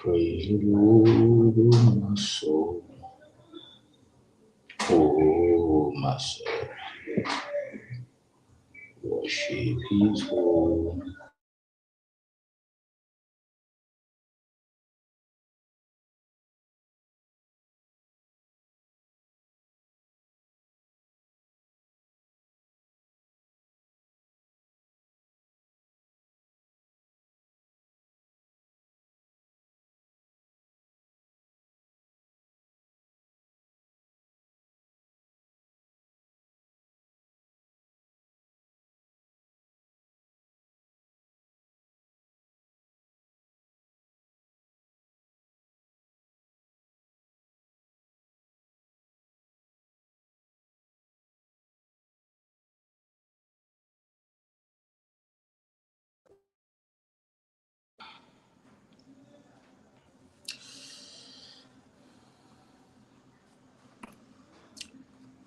Praise the Lord, oh my soul. Oh, my soul. Worship His holy.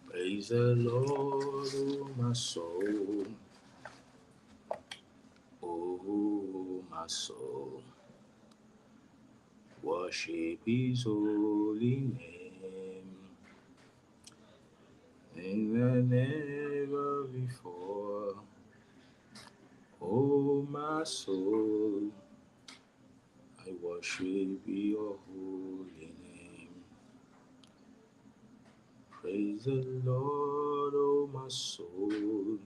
Praise the Lord, oh my soul. Oh, my soul. Worship His holy name. And never before. Oh, my soul. I worship Your holy name. Praise the Lord, oh my soul.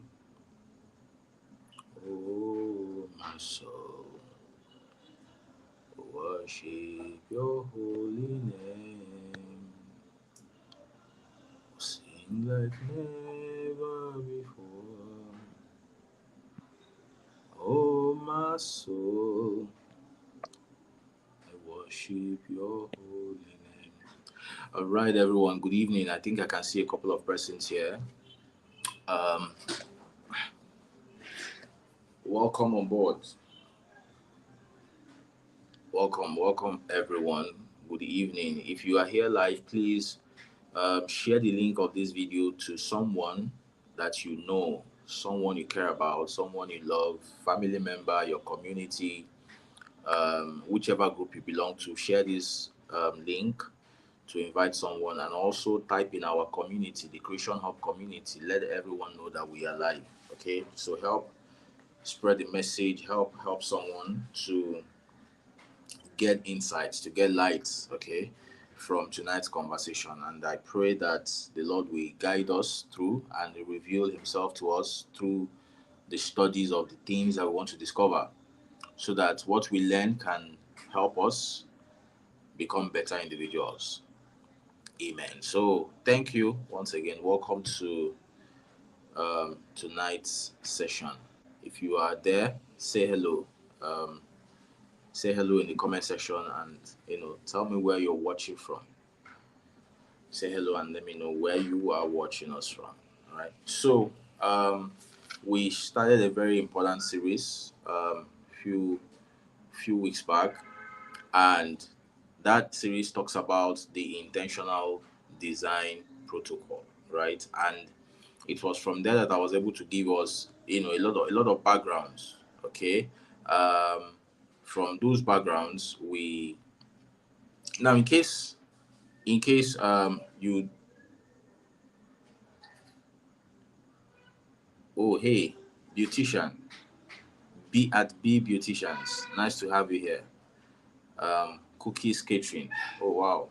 Oh, my soul. Worship Your holy name. Sing like never before. Oh, my soul. I worship Your holy name. All right, everyone. Good evening. I think I can see a couple of persons here. Um, Welcome on board. Welcome, everyone. Good evening. If you are here live, please share the link of this video to someone that you know, someone you care about, someone you love, family member, your community, whichever group you belong to. Share this link to invite someone, and also type in our community, the Christian Hub community. Let everyone know that we are live. Okay, so help spread the message. Help someone to get insights, to get lights, okay, from tonight's conversation. And I pray that the Lord will guide us through and reveal Himself to us through the studies of the things that we want to discover, so that what we learn can help us become better individuals. Amen. So, thank you once again. Welcome to tonight's session. If you are there, say hello. Um, Say hello in the comment section, and tell me where you're watching from. Say hello and let me know where you are watching us from. All right. So we started a very important series few weeks back, and that series talks about the intentional design protocol, right? And it was from there that I was able to give us a lot of backgrounds. Okay. Um, from those backgrounds, we now in case you oh hey beautician be at B Beauticians, nice to have you here. Cookies Catering, oh wow,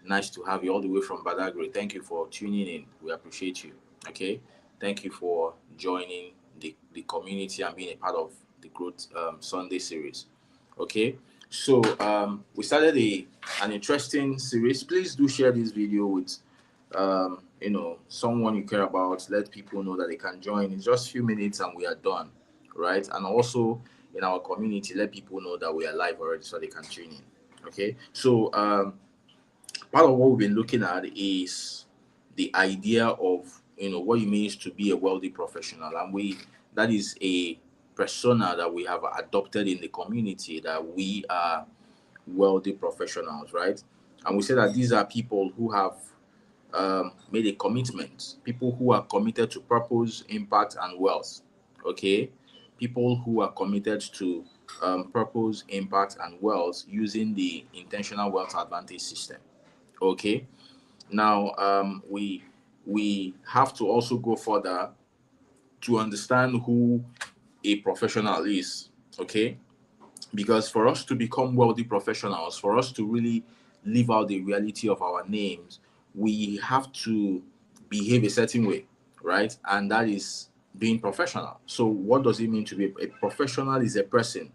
nice to have you all the way from Badagry. Thank you for tuning in, we appreciate you. Okay, thank you for joining the community and being a part of the Growth Sunday series. Okay, so we started an interesting series. Please do share this video with someone you care about. Let people know that they can join in just a few minutes and we are done, right? And also in our community, let people know that we are live already so they can tune in. Okay, so part of what we've been looking at is the idea of what it means to be a wealthy professional, and that is a persona that we have adopted in the community, that we are wealthy professionals, right? And we say that these are people who have made a commitment, people who are committed to purpose, impact, and wealth. Okay, people who are committed to purpose, impact, and wealth using the intentional wealth advantage system. Okay. Now, we have to also go further to understand who a professional is. Okay, because for us to become wealthy professionals, for us to really live out the reality of our names, we have to behave a certain way, right? And that is being professional. So, what does it mean to be a professional? Is a person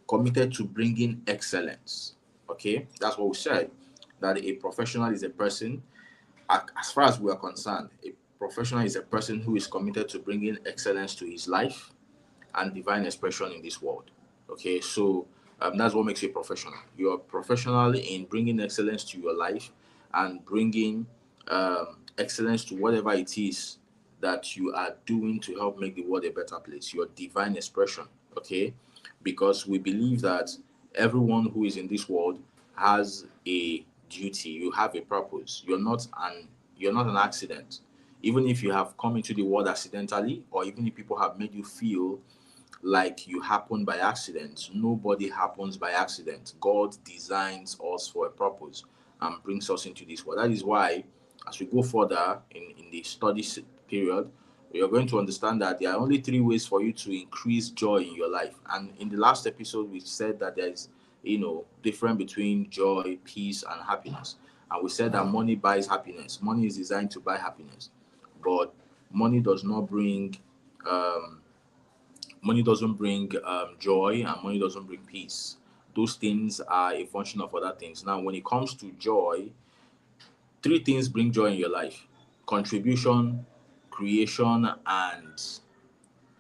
committed to bringing excellence. Okay, that's what we said. That a professional is a person, as far as we are concerned, a professional is a person who is committed to bringing excellence to his life and divine expression in this world. Okay, so that's what makes you a professional. You're professional in bringing excellence to your life and bringing excellence to whatever it is that you are doing to help make the world a better place. Your divine expression. Okay, because we believe that everyone who is in this world has a duty. You have a purpose. You're not an accident. Even if you have come into the world accidentally, or even if people have made you feel like you happen by accident. Nobody happens by accident. God designs us for a purpose and brings us into this world. That is why, as we go further in the period, you're going to understand that there are only three ways for you to increase joy in your life. And in the last episode, we said that there is, difference between joy, peace, and happiness. And we said that money buys happiness. Money is designed to buy happiness, but money does not bring um, money doesn't bring joy, and money doesn't bring peace. Those things are a function of other things. Now, when it comes to joy, three things bring joy in your life: contribution, creation, and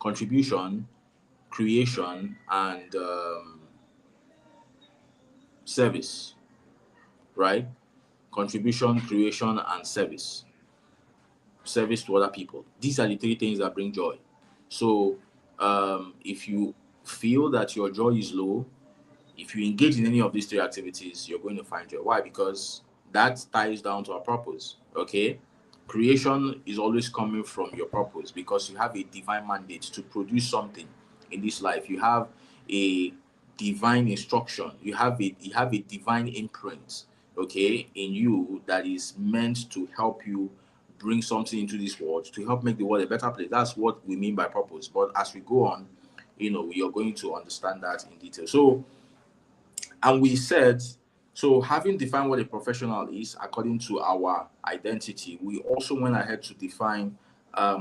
contribution, creation, and service. Right? Contribution, creation, and service to other people. These are the three things that bring joy. So, if you feel that your joy is low, if you engage in any of these three activities, you're going to find joy. Why? Because that ties down to our purpose. Okay. Creation is always coming from your purpose because you have a divine mandate to produce something in this life. You have a divine instruction. You have a divine imprint, okay, in you that is meant to help you bring something into this world to help make the world a better place. That's what we mean by purpose. But as we go on, we are going to understand that in detail. So, and we said, so having defined what a professional is according to our identity, we also went ahead to define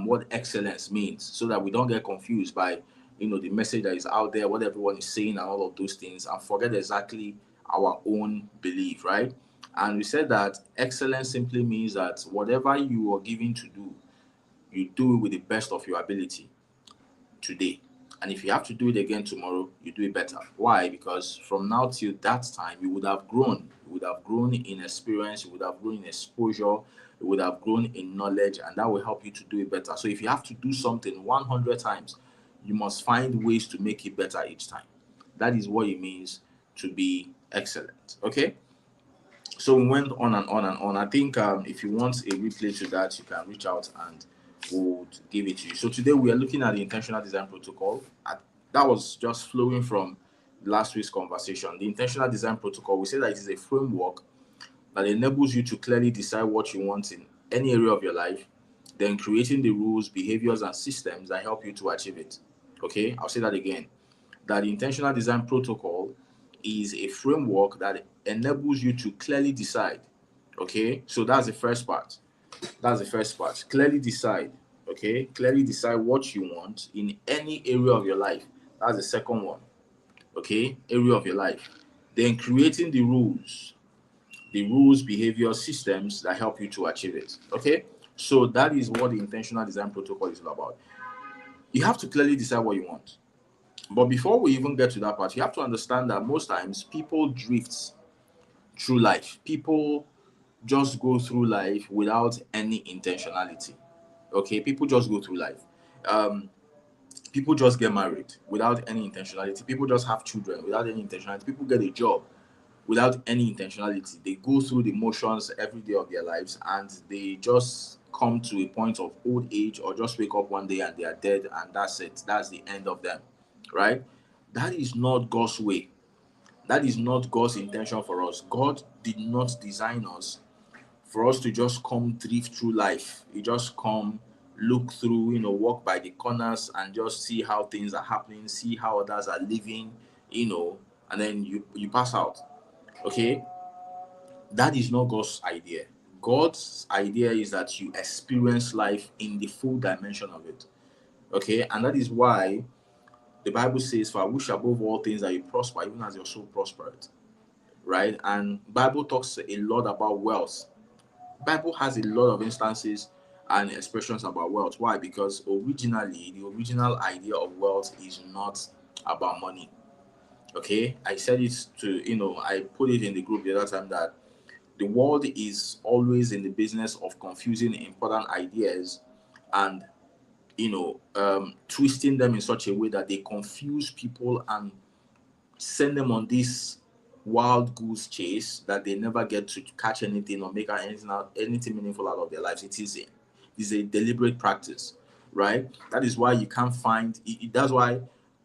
what excellence means so that we don't get confused by, the message that is out there, what everyone is saying, and all of those things, and forget exactly our own belief, right? And we said that excellence simply means that whatever you are given to do, you do it with the best of your ability today. And if you have to do it again tomorrow, you do it better. Why? Because from now till that time, you would have grown. You would have grown in experience, you would have grown in exposure, you would have grown in knowledge, and that will help you to do it better. So if you have to do something 100 times, you must find ways to make it better each time. That is what it means to be excellent. Okay? So we went on and on and on. I think if you want a replay to that, you can reach out and we'll give it to you. So today we are looking at the intentional design protocol. That was just flowing from last week's conversation. The intentional design protocol, we say that it is a framework that enables you to clearly decide what you want in any area of your life, then creating the rules, behaviors, and systems that help you to achieve it. Okay, I'll say that again. That the intentional design protocol is a framework that enables you to clearly decide. Okay, so that's the first part. That's the first part. Clearly decide. Okay, clearly decide what you want in any area of your life. That's the second one. Okay, area of your life. Then creating the rules, behavior, systems that help you to achieve it. Okay, so that is what the intentional design protocol is all about. You have to clearly decide what you want. But before we even get to that part, you have to understand that most times people drift through life. People just go through life without any intentionality. Okay, people just go through life. Um, People just get married without any intentionality. People just have children without any intentionality. People get a job without any intentionality. They go through the motions every day of their lives and they just come to a point of old age or just wake up one day and they are dead and that's it. That's the end of them, right? That is not God's way. That is not God's intention for us. God did not design us for us to just come drift through life. You just come, look through, walk by the corners and just see how things are happening, see how others are living, and then you pass out. Okay? That is not God's idea. God's idea is that you experience life in the full dimension of it. Okay? And that is why the Bible says, "For I wish above all things that you prosper, even as your soul prospered." Right? And Bible talks a lot about wealth. Bible has a lot of instances and expressions about wealth. Why? Because originally, the original idea of wealth is not about money. Okay? I said it to, I put it in the group the other time that the world is always in the business of confusing important ideas and, twisting them in such a way that they confuse people and send them on this wild goose chase that they never get to catch anything or make anything meaningful out of their lives. It is a deliberate practice, right? That is why you can't find that's why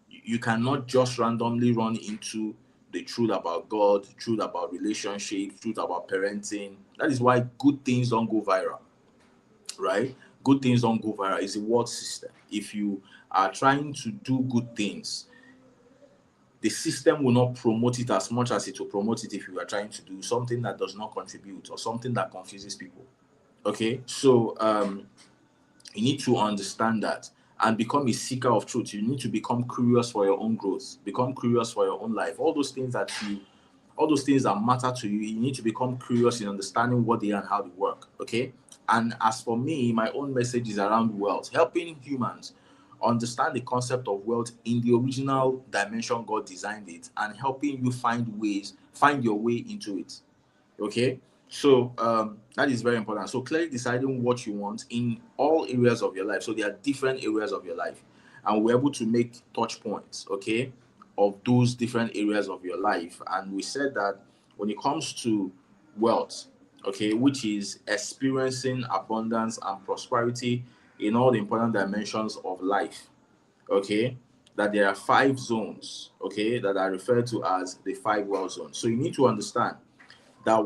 you cannot just randomly run into the truth about God, truth about relationships, truth about parenting. That is why good things don't go viral, right? Good things don't go viral. It's a word system. If you are trying to do good things, the system will not promote it as much as it will promote it if you are trying to do something that does not contribute or something that confuses people. Okay, so you need to understand that and become a seeker of truth. You need to become curious for your own growth, become curious for your own life. All those things that matter to you, you need to become curious in understanding what they are and how they work. Okay. And as for me, my own message is around wealth, helping humans understand the concept of wealth in the original dimension God designed it, and helping you find your way into it. Okay, so that is very important. So clearly deciding what you want in all areas of your life. So there are different areas of your life, and we're able to make touch points, okay, of those different areas of your life. And we said that when it comes to wealth, okay, which is experiencing abundance and prosperity in all the important dimensions of life, okay, that there are 5 zones, okay, that are referred to as the 5 wealth zones. So you need to understand that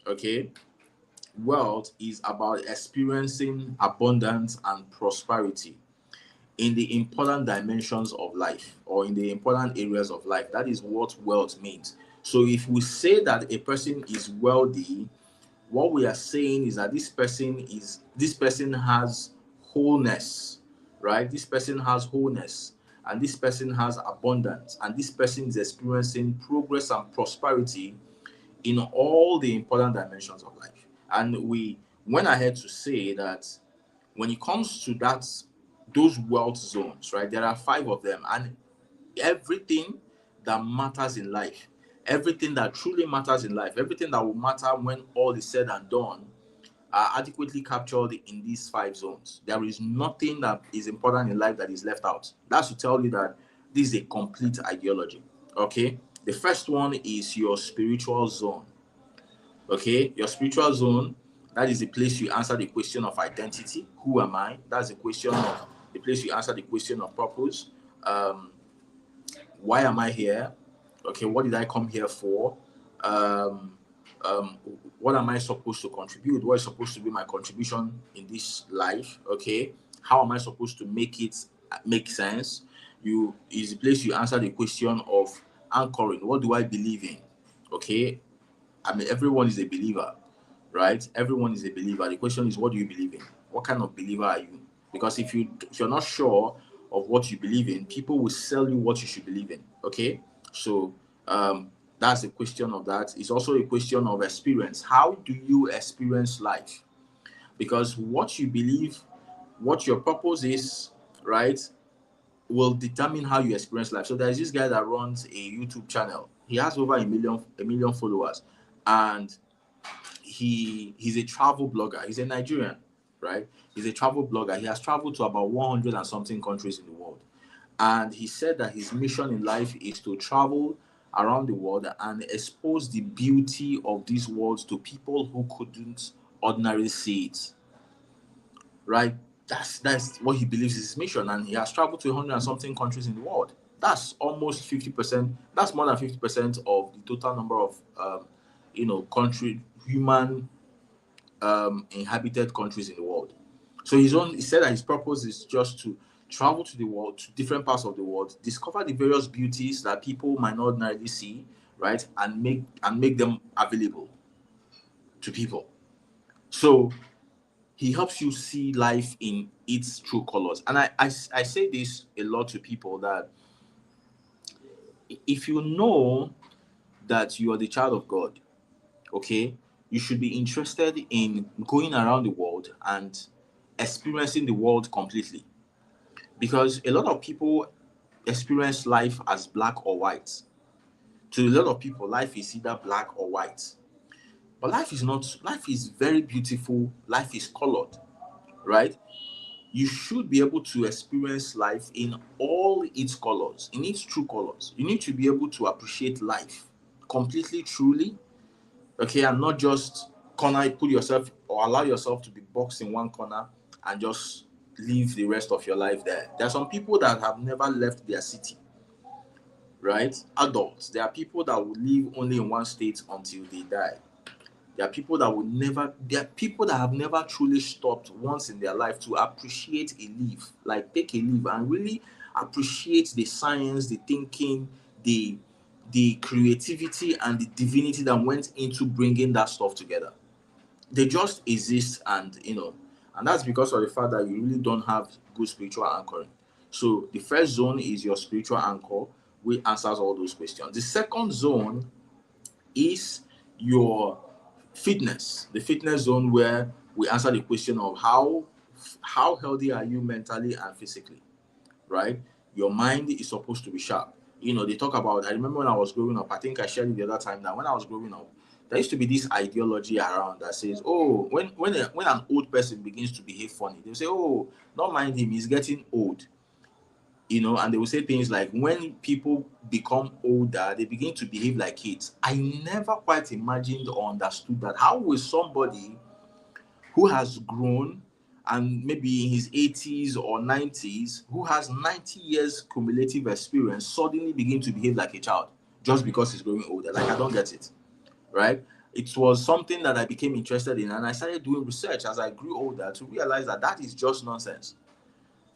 okay, wealth is about experiencing abundance and prosperity in the important dimensions of life or in the important areas of life. That is what wealth means. So if we say that a person is wealthy, what we are saying is that this person has wholeness, right? This person has wholeness, and this person has abundance, and this person is experiencing progress and prosperity in all the important dimensions of life. And we went ahead to say that when it comes to those wealth zones, right, there are 5 of them, and everything that matters in life, everything that truly matters in life, everything that will matter when all is said and done, are adequately captured in these 5 zones. There is nothing that is important in life that is left out. That's to tell you that this is a complete ideology. Okay, the first one is your spiritual zone. Okay, your spiritual zone, that is the place you answer the question of identity. Who am I? That's the place you answer the question of purpose. Um, why am I here? Okay, what did I come here for? Um, um, what am I supposed to contribute? What is supposed to be my contribution in this life? Okay, how am I supposed to make it make sense? You is the place you answer the question of anchoring. What do I believe in? Okay, I mean, everyone is a believer, right? Everyone is a believer. The question is, what do you believe in? What kind of believer are you? Because if you're not sure of what you believe in, people will sell you what you should believe in. Okay, so that's a question of that. It's also a question of experience. How do you experience life? Because what you believe, what your purpose is, right, will determine how you experience life. So there's this guy that runs a YouTube channel. He has over a million followers, and he's a travel blogger. He's a Nigerian, right? He's a travel blogger. He has traveled to about 100 and something countries in the world. And he said that his mission in life is to travel around the world and expose the beauty of these worlds to people who couldn't ordinarily see it, right? That's what he believes is his mission. And he has traveled to 100 and something countries in the world. That's almost 50%. That's more than 50% of the total number of country human inhabited countries in the world. So he said that his purpose is just to travel to the world, to different parts of the world, discover the various beauties that people might not ordinarily see, right, and make them available to people. So he helps you see life in its true colors. And I say this a lot to people, that if you know that you are the child of God, okay, you should be interested in going around the world and experiencing the world completely. Because a lot of people experience life as black or white. To a lot of people, life is either black or white. But life is not, life is very beautiful, life is colored, right? You should be able to experience life in all its colors, in its true colors. You need to be able to appreciate life completely, truly, okay, and not just put yourself or allow yourself to be boxed in one corner and just live the rest of your life there. There are some people that have never left their city, right? Adults. There are people that will live only in one state until they die. There are people that will never, there are people that have never truly stopped once in their life to appreciate a leaf, like take a leaf and really appreciate the science, the thinking, the creativity and the divinity that went into bringing that stuff together. They just exist, and and that's because of the fact that you really don't have good spiritual anchoring. So the first zone is your spiritual anchor, which answers all those questions. The second zone is your fitness, the fitness zone, where we answer the question of how healthy are you mentally and physically, right? Your mind is supposed to be sharp. They talk about, I remember when I was growing up, I think I shared it the other time, that when I was growing up, there used to be this ideology around that says, oh, when an old person begins to behave funny, they'll say, oh, don't mind him, he's getting old. And they will say things like, when people become older, they begin to behave like kids. I never quite imagined or understood that. How will somebody who has grown and maybe in his 80s or 90s, who has 90 years cumulative experience, suddenly begin to behave like a child just because he's growing older? Like, I don't get it, right? It was something that I became interested in, and I started doing research as I grew older to realize that that is just nonsense.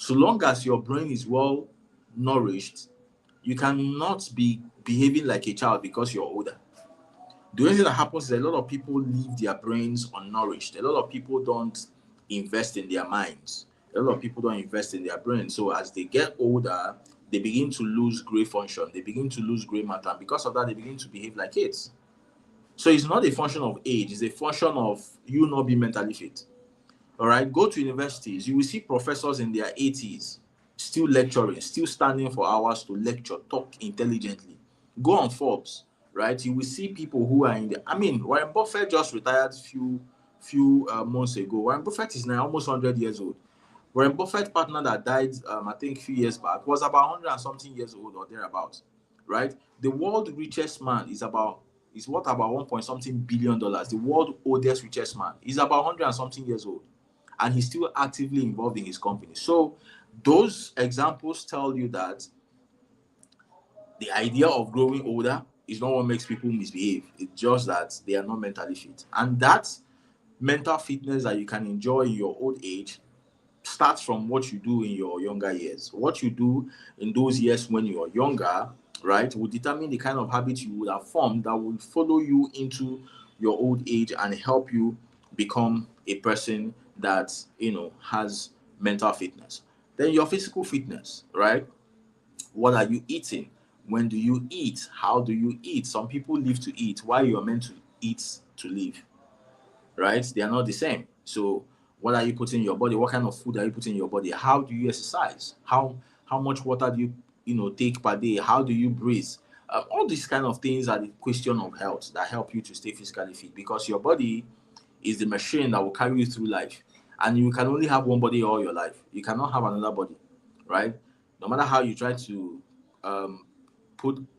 So long as your brain is well nourished, you cannot be behaving like a child because you're older. The only thing that happens is a lot of people leave their brains unnourished. A lot of people don't invest in their minds. A lot of people don't invest in their brains. So as they get older, they begin to lose gray function. They begin to lose gray matter. And because of that, they begin to behave like kids. So it's not a function of age. It's a function of you not being mentally fit. All right, go to universities. You will see professors in their 80s still lecturing, still standing for hours to lecture, talk intelligently. Go on Forbes, right? You will see people who are in the. I mean, Warren Buffett just retired few months ago. Warren Buffett is now almost 100 years old. Warren Buffett's partner that died, I think, a few years back, was about 100 and something years old or thereabouts, right? The world richest man is worth about 1 point something billion. The world oldest richest man is about 100 and something years old, and he's still actively involved in his company. So those examples tell you that the idea of growing older is not what makes people misbehave. It's just that they are not mentally fit. And that mental fitness that you can enjoy in your old age starts from what you do in your younger years. What you do in those years when you are younger, right, will determine the kind of habits you would have formed that will follow you into your old age and help you become a person that has mental fitness. Then your physical fitness, right? What are you eating? When do you eat? How do you eat? Some people live to eat. Why you are meant to eat to live, right? They are not the same. So what are you putting in your body? What kind of food are you putting in your body? How do you exercise? How much water do you take per day? How do you breathe? All these kind of things are the question of health that help you to stay physically fit, because your body is the machine that will carry you through life, and you can only have one body all your life. You cannot have another body, right? No matter how you try to um,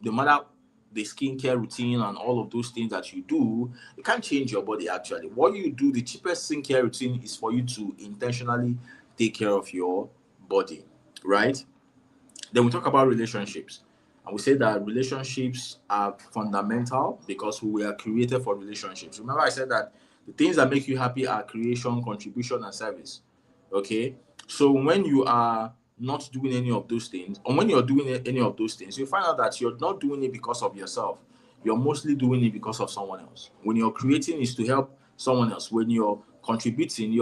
no matter the skincare routine and all of those things that you do, you can't change your body actually. What you do, the cheapest skincare routine is for you to intentionally take care of your body, right? Then we talk about relationships. And we say that relationships are fundamental because we were created for relationships. Remember, I said that the things that make you happy are creation, contribution, and service. Okay? So when you are not doing any of those things, or when you're doing any of those things, you find out that you're not doing it because of yourself. You're mostly doing it because of someone else. When you're creating, is to help someone else. When you're contributing,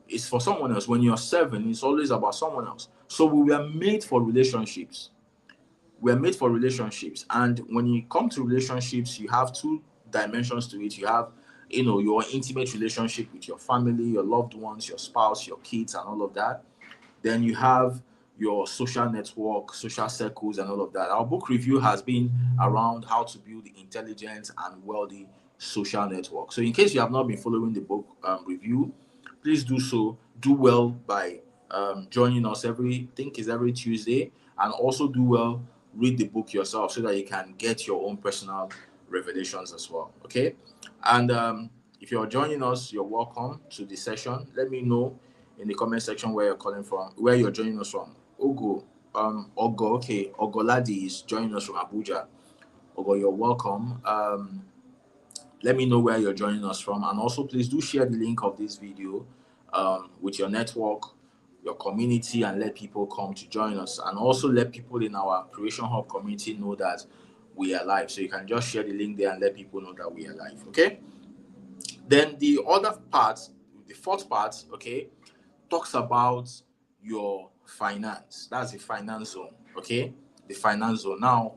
it's for someone else. When you're serving, it's always about someone else. So we were made for relationships. We're made for relationships. And when you come to relationships, you have two dimensions to it. You have, your intimate relationship with your family, your loved ones, your spouse, your kids, and all of that. Then you have your social network, social circles, and all of that. Our book review has been around how to build intelligent and wealthy social network. So in case you have not been following the book review, please do so. Do well by joining us every Tuesday, and also do well, read the book yourself so that you can get your own personal revelations as well. Okay, and if you're joining us, you're welcome to the session. Let me know in the comment section where you're calling from, where you're joining us from. Ogoladi is joining us from Abuja. Ogo, you're welcome. Let me know where you're joining us from, and also please do share the link of this video with your network, your community, and let people come to join us, and also let people in our Creation Hub community know that we are live. So you can just share the link there and let people know that we are live. Okay. Then the other part, the fourth part, okay, talks about your finance. That's the finance zone. Okay, the finance zone. Now,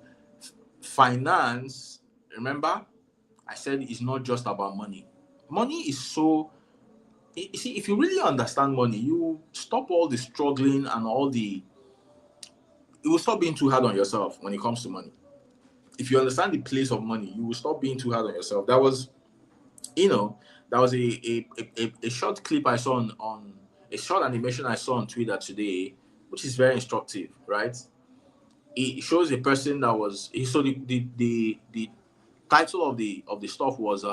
finance, remember, I said it's not just about money. Money is so, you see, if you really understand money, you stop all the struggling and you will stop being too hard on yourself when it comes to money. If you understand the place of money, you will stop being too hard on yourself. That was a short clip I saw on a short animation I saw on Twitter today, which is very instructive, right? It shows a person that was, so the title of the stuff was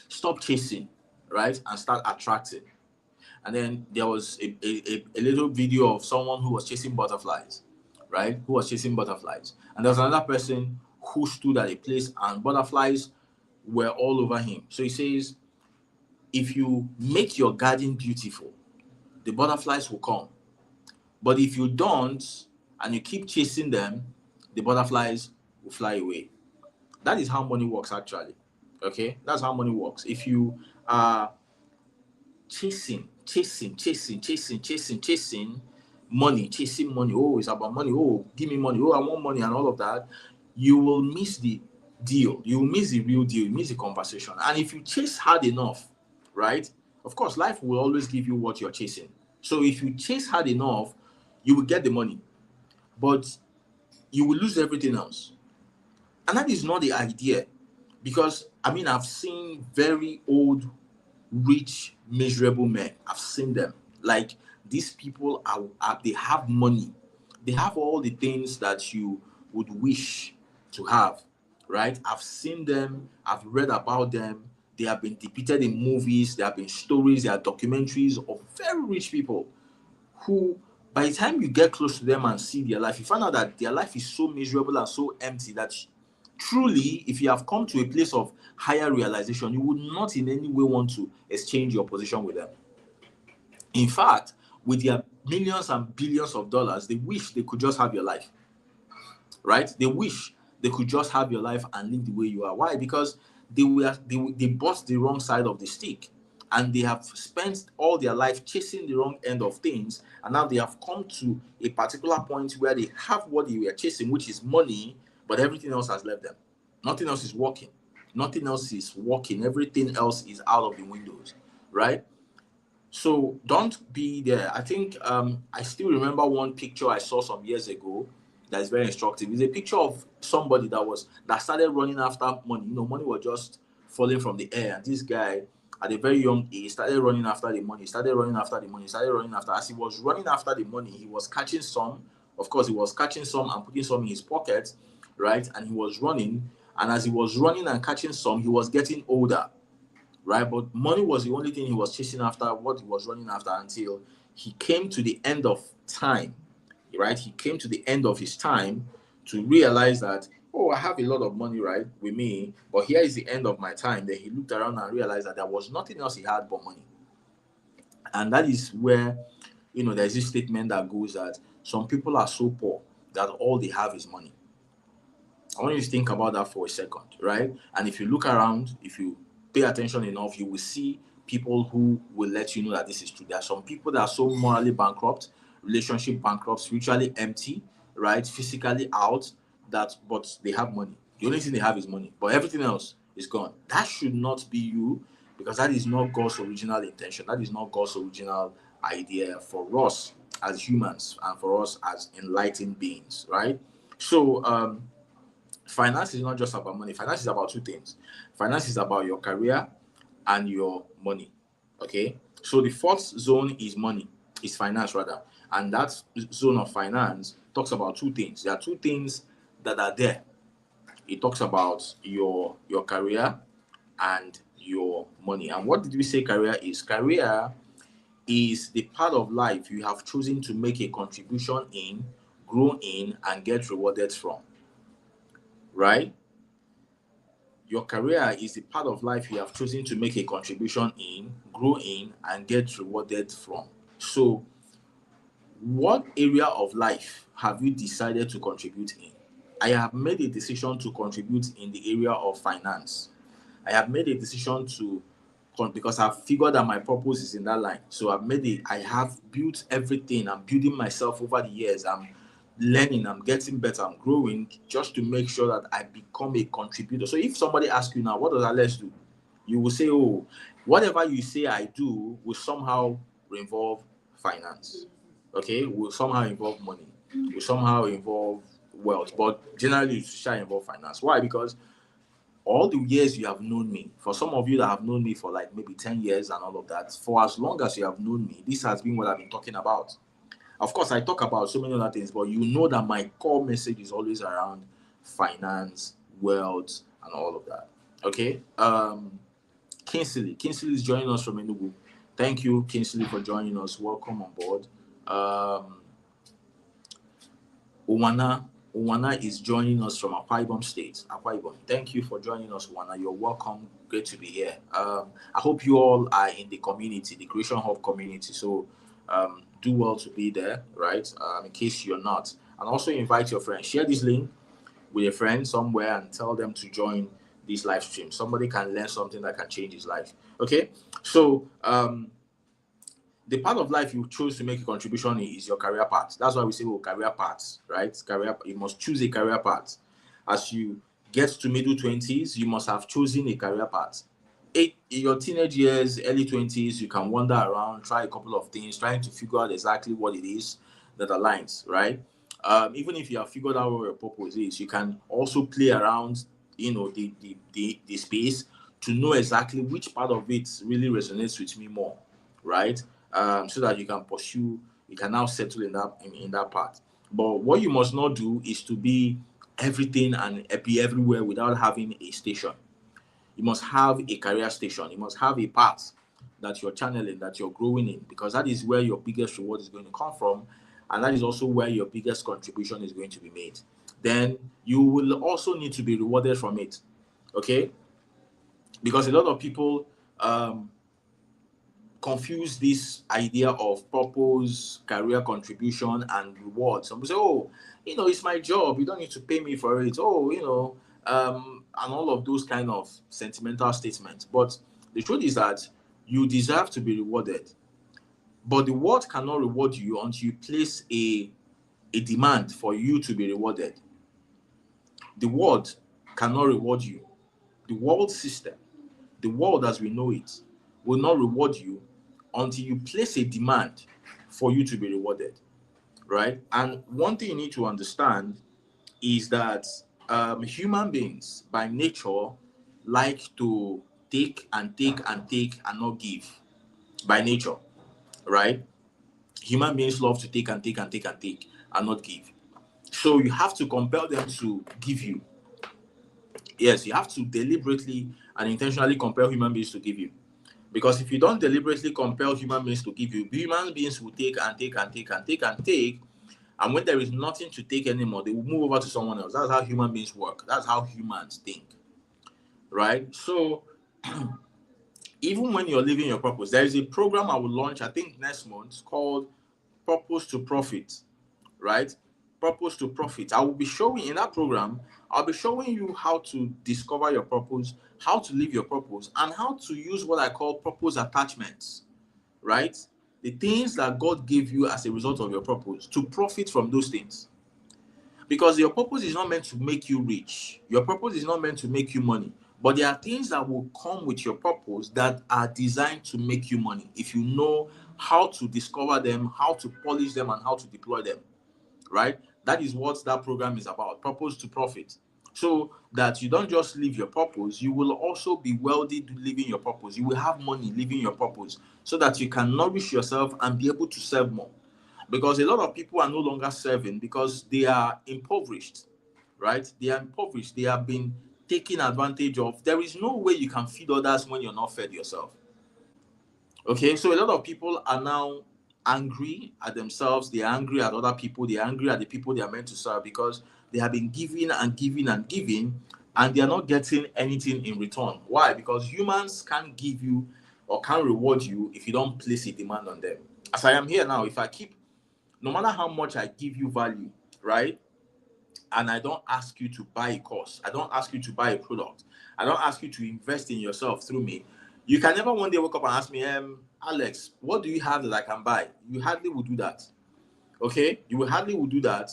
stop chasing, right, and start attracting. And then there was a little video of someone who was chasing butterflies, right, and there was another person who stood at a place and butterflies were all over him. So he says, if you make your garden beautiful, the butterflies will come. But if you don't, and you keep chasing them, the butterflies will fly away. That is how money works, actually. Okay, that's how money works. If you are chasing money, oh, it's about money, oh, give me money, oh, I want money, and all of that, you will miss the deal. You will miss the real deal. You miss the conversation. And if you chase hard enough, right, of course, life will always give you what you're chasing. So if you chase hard enough, you will get the money, but you will lose everything else. And that is not the idea, because I've seen very old, rich, miserable men. I've seen them. Like, these people they have money, they have all the things that you would wish to have, right? I've seen them, I've read about them. They have been depicted in movies, there have been stories, there are documentaries of very rich people who, by the time you get close to them and see their life, you find out that their life is so miserable and so empty that truly, if you have come to a place of higher realization, you would not in any way want to exchange your position with them. In fact, with their millions and billions of dollars, they wish they could just have your life, right? They wish they could just have your life and live the way you are. Why? Because they bought the wrong side of the stick, and they have spent all their life chasing the wrong end of things, and now they have come to a particular point where they have what they were chasing, which is money, but everything else has left them. Nothing else is working. Everything else is out of the windows, right? So don't be there. I think I still remember one picture I saw some years ago that is very instructive. It's a picture of somebody that started running after money. Money was just falling from the air, and this guy, at a very young age, started running after the money. As he was running after the money, he was catching some. Of course, he was catching some and putting some in his pocket, right? And he was running, and as he was running and catching some, he was getting older, right? But money was the only thing he was chasing after, what he was running after, until he came to the end of time. right? He came to the end of his time to realize that, oh, I have a lot of money, right, with me, but here is the end of my time. Then he looked around and realized that there was nothing else he had but money. And that is where, there's this statement that goes that some people are so poor that all they have is money. I want you to think about that for a second, right? And if you look around, if you pay attention enough, you will see people who will let you know that this is true. There are some people that are so morally bankrupt, relationship bankrupt, spiritually empty, right? Physically out, but they have money. The only thing they have is money, but everything else is gone. That should not be you, because that is not God's original intention. That is not God's original idea for us as humans and for us as enlightened beings, right? So, finance is not just about money. Finance is about two things. Finance is about your career and your money. Okay. So the fourth zone is money, is finance rather. And that zone of finance talks about two things. There are two things that are there. It talks about your career and your money. And what did we say career is? Career is the part of life you have chosen to make a contribution in, grow in, and get rewarded from. Right? Your career is the part of life you have chosen to make a contribution in, grow in, and get rewarded from. So, what area of life have you decided to contribute in? I have made a decision to contribute in the area of finance. I have made a decision because I've figured that my purpose is in that line. So I have built everything. I'm building myself over the years. I'm learning, I'm getting better, I'm growing, just to make sure that I become a contributor. So if somebody asks you now, what does Alex do? You will say, oh, whatever you say I do will somehow involve finance. Okay, will somehow involve money, will somehow involve wealth, but generally it shall involve finance. Why? Because all the years you have known me, for some of you that have known me for like maybe 10 years and all of that, for as long as you have known me, this has been what I've been talking about. Of course, I talk about so many other things, but you know that my core message is always around finance, wealth, and all of that. Okay. Kinsley is joining us from Enugu. Thank you, Kinsley, for joining us. Welcome on board. Uwana is joining us from Akwa Ibom State. Akwa Ibom. Thank you for joining us, Uwana. You're welcome. Great to be here. I hope you all are in the community, the Creation Hub community. So do well to be there, right? In case you're not. And also invite your friends. Share this link with a friend somewhere and tell them to join this live stream. Somebody can learn something that can change his life. Okay? So the part of life you chose to make a contribution is your career path. That's why we say, career paths, right? You must choose a career path. As you get to middle 20s, you must have chosen a career path. In your teenage years, early 20s, you can wander around, try a couple of things, trying to figure out exactly what it is that aligns, right? Even if you have figured out what your purpose is, you can also play around, the space to know exactly which part of it really resonates with me more, right? So that you can pursue, you can now settle in that part. But what you must not do is to be everything and be everywhere without having a station. You must have a career station. You must have a path that you're channeling, that you're growing in, because that is where your biggest reward is going to come from, and that is also where your biggest contribution is going to be made. Then you will also need to be rewarded from it, okay? Because a lot of people confuse this idea of purpose, career contribution, and reward. Some people say, it's my job. You don't need to pay me for it. And all of those kind of sentimental statements. But the truth is that you deserve to be rewarded. But the world cannot reward you until you place a demand for you to be rewarded. The world cannot reward you. The world system, the world as we know it, will not reward you until you place a demand for you to be rewarded, right? And one thing you need to understand is that human beings by nature like to take and take and take and not give, by nature, right? Human beings love to take and take and take and take and not give. So you have to compel them to give you. Yes, you have to deliberately and intentionally compel human beings to give you. Because if you don't deliberately compel human beings to give you, human beings will take and take and take and take and take, And when there is nothing to take anymore, they will move over to someone else. That's how human beings work. That's how humans think, right? So even when you're living your purpose, there is a program I will launch, I think next month, called Purpose to Profit, right? Purpose to Profit. I will be showing in that program, I'll be showing you how to discover your purpose, how to live your purpose, and how to use what I call purpose attachments, right? The things that God gave you as a result of your purpose, to profit from those things. Because your purpose is not meant to make you rich. Your purpose is not meant to make you money. But there are things that will come with your purpose that are designed to make you money if you know how to discover them, how to polish them, and how to deploy them, right? That is what that program is about, purpose to profit. So that you don't just live your purpose, you will also be wealthy living your purpose. You will have money living your purpose so that you can nourish yourself and be able to serve more. Because a lot of people are no longer serving because they are impoverished, right? They are impoverished. They have been taken advantage of. There is no way you can feed others when you're not fed yourself. Okay, so a lot of people are now angry at themselves. They're angry at other people. They're angry at the people they are meant to serve because they have been giving and giving and giving, and they are not getting anything in return. Why? Because humans can't give you or can't reward you if you don't place a demand on them. As I am here now, if I keep, no matter how much I give you value, right? And I don't ask you to buy a course, I don't ask you to buy a product, I don't ask you to invest in yourself through me, you can never one day wake up and ask me, Alex, what do you have that I can buy? You hardly will do that. Okay, you will hardly will do that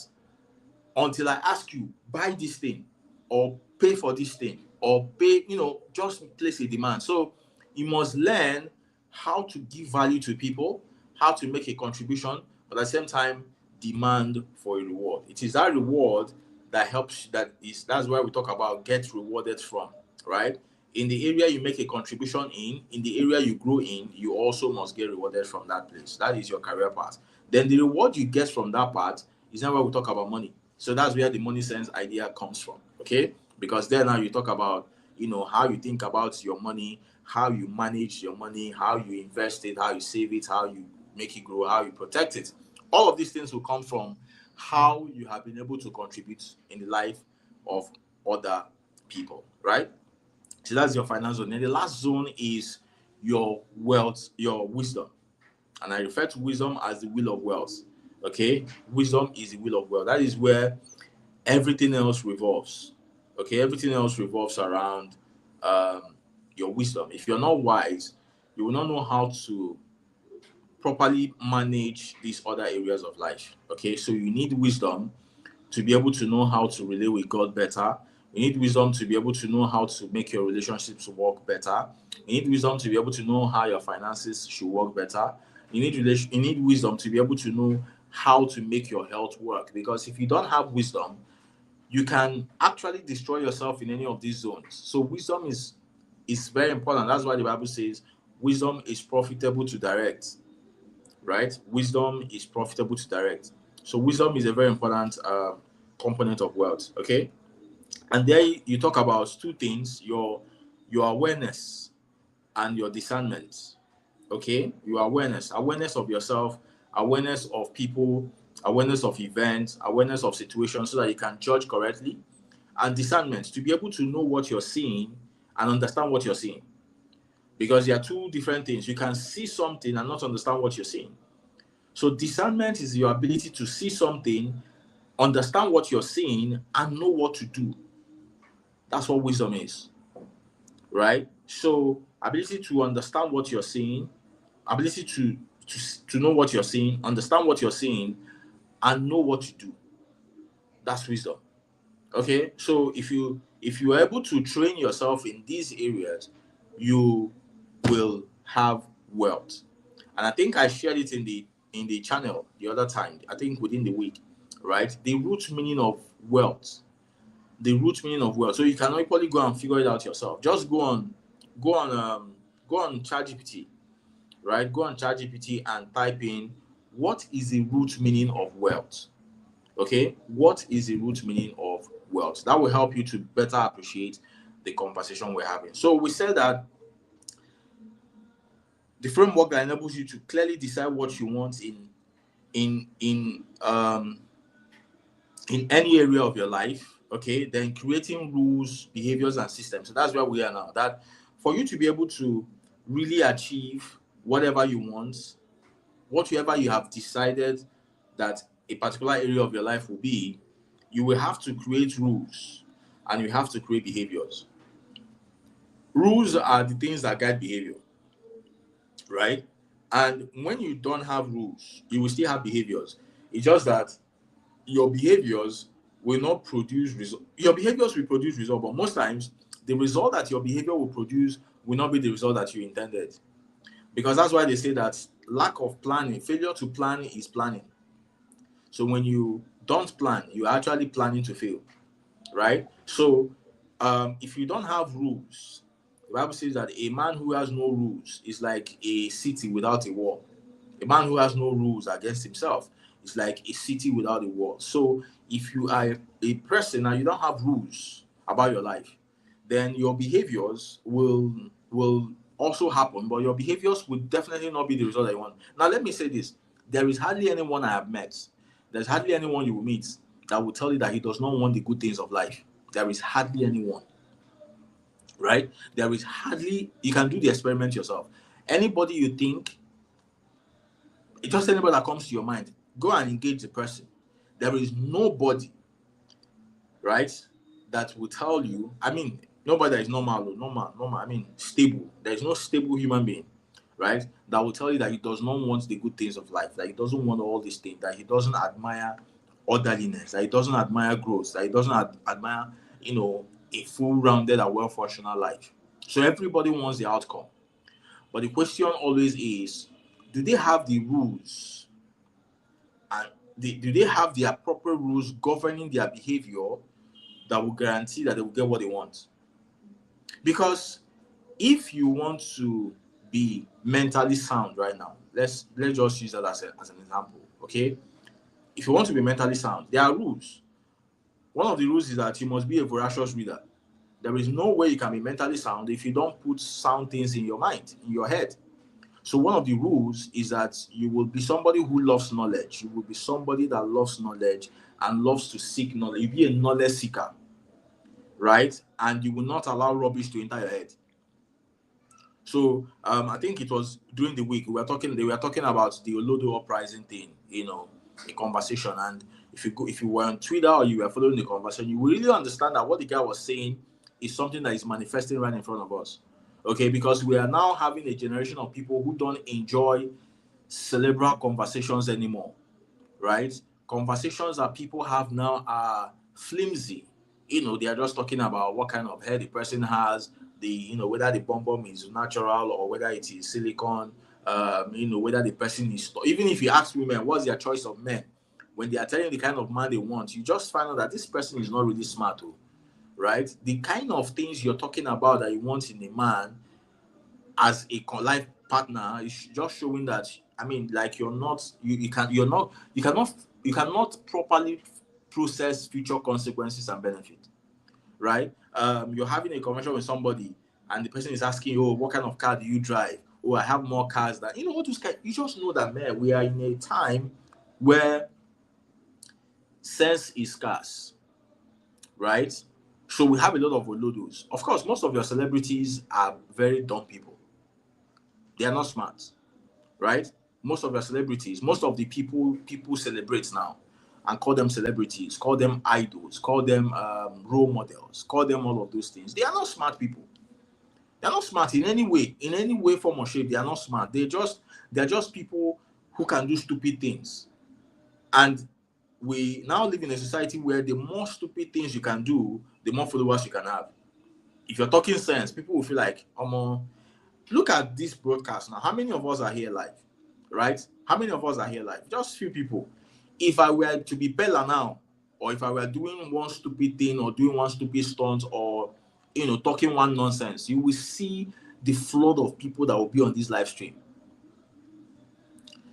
until I ask you, buy this thing or pay for this thing or pay, just place a demand. So you must learn how to give value to people, how to make a contribution, but at the same time, demand for a reward. It is that reward that helps, that's where we talk about get rewarded from, right? In the area you make a contribution in the area you grow in, you also must get rewarded from that place. That is your career path. Then the reward you get from that part is not where we talk about money. So that's where the money sense idea comes from. Okay, because then now you talk about how you think about your money, how you manage your money, how you invest it, how you save it, how you make it grow, how you protect it. All of these things will come from how you have been able to contribute in the life of other people, right? So that's your finance zone. And the last zone is your wealth, your wisdom. And I refer to wisdom as the will of wealth. Okay, wisdom is the will of wealth. That is where everything else revolves. Okay, everything else revolves around your wisdom. If you're not wise, you will not know how to properly manage these other areas of life. Okay, so you need wisdom to be able to know how to relate with God better. You need wisdom to be able to know how to make your relationships work better. You need wisdom to be able to know how your finances should work better. You need wisdom to be able to know how to make your health work. Because if you don't have wisdom, you can actually destroy yourself in any of these zones. So wisdom is very important. That's why the Bible says wisdom is profitable to direct, right? Wisdom is profitable to direct. So wisdom is a very important component of wealth. Okay, and there you talk about two things: your awareness and your discernment. Okay, your awareness of yourself, awareness of people, awareness of events, awareness of situations, so that you can judge correctly, and discernment to be able to know what you're seeing and understand what you're seeing. Because there are two different things. You can see something and not understand what you're seeing. So discernment is your ability to see something, understand what you're seeing, and know what to do. That's what wisdom is, right? So ability to understand what you're seeing, ability to know what you're seeing, understand what you're seeing, and know what to do. That's wisdom. Okay, so if you are able to train yourself in these areas, you will have wealth. And I think I shared it in the channel the other time, I think within the week, right? The root meaning of wealth. The root meaning of wealth. So you can equally go and figure it out yourself. Just go on ChatGPT, right? Go on ChatGPT and type in what is the root meaning of wealth. Okay, what is the root meaning of wealth? That will help you to better appreciate the conversation we're having. So we said that the framework that enables you to clearly decide what you want in in any area of your life, okay, then creating rules, behaviors, and systems. So that's where we are now. That for you to be able to really achieve whatever you want, whatever you have decided that a particular area of your life will be, you will have to create rules and you have to create behaviors. Rules are the things that guide behavior, right? And when you don't have rules, you will still have behaviors. It's just that your behaviors will not produce result. Your behaviors will produce result, but most times the result that your behavior will produce will not be the result that you intended. Because that's why they say that lack of planning, failure to plan is planning. So when you don't plan, you're actually planning to fail, right? So if you don't have rules, the Bible says that a man who has no rules is like a city without a wall. A man who has no rules against himself is like a city without a wall. So if you are a person and you don't have rules about your life, then your behaviors will also happen, but your behaviors will definitely not be the result that you want. Now let me say this: there is hardly anyone I have met, there's hardly anyone you will meet that will tell you that he does not want the good things of life. There is hardly anyone, right? There is hardly, you can do the experiment yourself. Anybody you think, just anybody that comes to your mind, go and engage the person. There is nobody, right, that will tell you, I mean, nobody that is normal, I mean, stable. There is no stable human being, right, that will tell you that he does not want the good things of life, that he doesn't want all these things, that he doesn't admire orderliness, that he doesn't admire growth, that he doesn't admire, a full rounded and well functional life. So everybody wants the outcome. But the question always is, do they have the rules, and do they have the appropriate rules governing their behavior that will guarantee that they will get what they want? Because if you want to be mentally sound right now, let's just use that as an example, okay? If you want to be mentally sound, there are rules. One of the rules is that you must be a voracious reader. There is no way you can be mentally sound if you don't put sound things in your mind, in your head. So one of the rules is that you will be somebody who loves knowledge. You will be somebody that loves knowledge and loves to seek knowledge. You'll be a knowledge seeker, right? And you will not allow rubbish to enter your head. So I think it was during the week they were talking about the Olodo uprising thing, a conversation. And if you were on Twitter or you were following the conversation, you will really understand that what the guy was saying is something that is manifesting right in front of us. Okay, because we are now having a generation of people who don't enjoy cerebral conversations anymore, right? Conversations that people have now are flimsy. They are just talking about what kind of hair the person has, whether the bomb is natural or whether it is silicone, whether the person is, even if you ask women, what's their choice of men? When they are telling you the kind of man they want, you just find out that this person is not really smart, right? The kind of things you're talking about that you want in a man as a life partner is just showing that, I mean, like you cannot properly process future consequences and benefit, right? You're having a conversation with somebody and the person is asking you, oh, what kind of car do you drive? Oh, I have more cars than what you just know that, man, we are in a time where sense is scarce, right? So we have a lot of olodos. Of course, most of your celebrities are very dumb people. They are not smart, right? Most of your celebrities, most of the people celebrate now and call them celebrities, call them idols, call them role models, call them all of those things. They are not smart people. They are not smart in any way, form or shape. They are not smart. They're just people who can do stupid things. And we now live in a society where the more stupid things you can do, the more followers you can have. If you're talking sense, people will feel like, look at this broadcast now. How many of us are here live? Right? How many of us are here live? Just few people. If I were to be Bella now, or if I were doing one stupid thing or doing one stupid stunt or talking one nonsense, you will see the flood of people that will be on this live stream.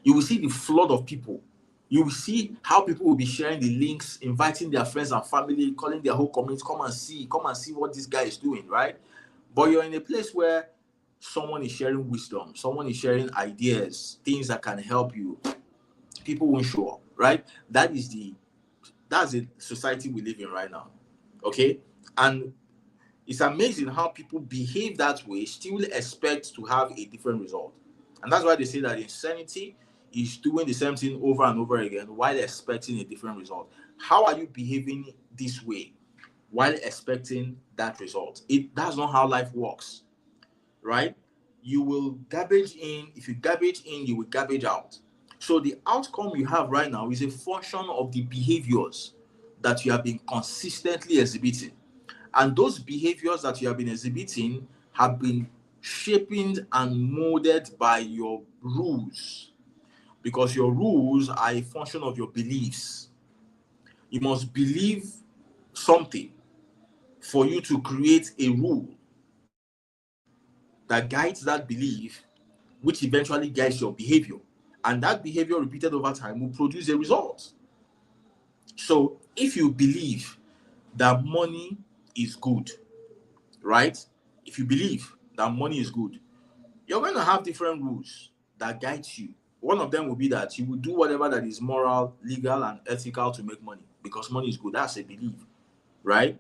You will see the flood of people. You will see how people will be sharing the links, inviting their friends and family, calling their whole community, come and see what this guy is doing, right? But you're in a place where someone is sharing wisdom, someone is sharing ideas, things that can help you. People won't show up, right? That is the That's the society we live in right now. Okay, and it's amazing how people behave that way, still expect to have a different result. And that's why they say that insanity is doing the same thing over and over again while expecting a different result. How are you behaving this way while expecting that result? That's not how life works, right? You will garbage in. If you garbage in, you will garbage out. So the outcome you have right now is a function of the behaviors that you have been consistently exhibiting. And those behaviors that you have been exhibiting have been shaped and molded by your rules, because your rules are a function of your beliefs. You must believe something for you to create a rule that guides that belief, which eventually guides your behavior. And that behavior repeated over time will produce a result. So if you believe that money is good, right? If you believe that money is good, you're going to have different rules that guide you. One of them will be that you will do whatever that is moral, legal, and ethical to make money because money is good. That's a belief, right?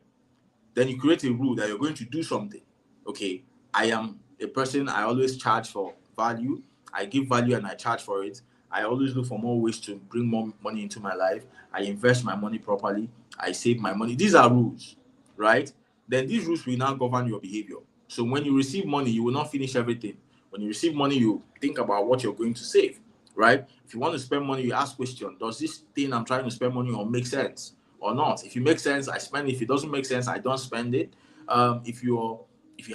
Then you create a rule that you're going to do something. Okay, I am a person, I always charge for value. I give value and I charge for it. I always look for more ways to bring more money into my life. I invest my money properly. I save my money. These are rules, right? Then these rules will now govern your behavior. So when you receive money, you will not finish everything. When you receive money, you think about what you're going to save, right? If you want to spend money, you ask question, does this thing I'm trying to spend money on make sense or not? If it makes sense, I spend it. If it doesn't make sense, I don't spend it. If you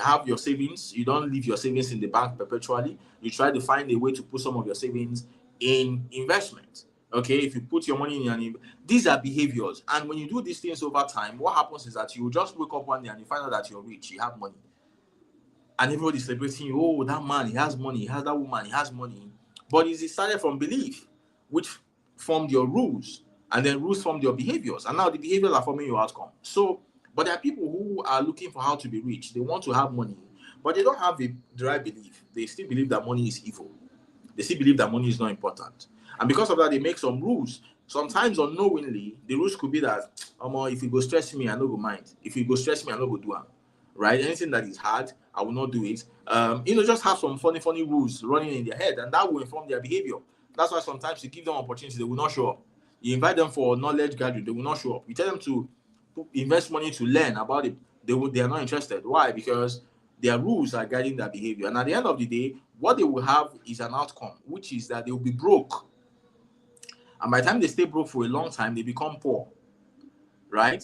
have your savings, you don't leave your savings in the bank perpetually. You try to find a way to put some of your savings in investment. Okay, if you put your money in these are behaviors. And when you do these things over time, what happens is that you just wake up one day and you find out that you're rich, you have money. And everybody's celebrating you. Oh, that man, he has money. He has that woman, he has money. But it started from belief, which formed your rules, and then rules formed your behaviors, and now the behaviors are forming your outcome. So, but there are people who are looking for how to be rich. They want to have money, but they don't have the right belief. They still believe that money is evil. They still believe that money is not important, and because of that, they make some rules. Sometimes unknowingly, the rules could be that, if you go stress me, I no go mind. If you go stress me, I no go do it. Right? Anything that is hard, I will not do it. Just have some funny rules running in their head, and that will inform their behavior. That's why sometimes you give them opportunity, they will not show up. You invite them for knowledge gathering, they will not show up. You tell them to invest money to learn about it, they are not interested. Why? Because their rules are guiding their behavior. And at the end of the day, what they will have is an outcome, which is that they will be broke. And by the time they stay broke for a long time, they become poor, right?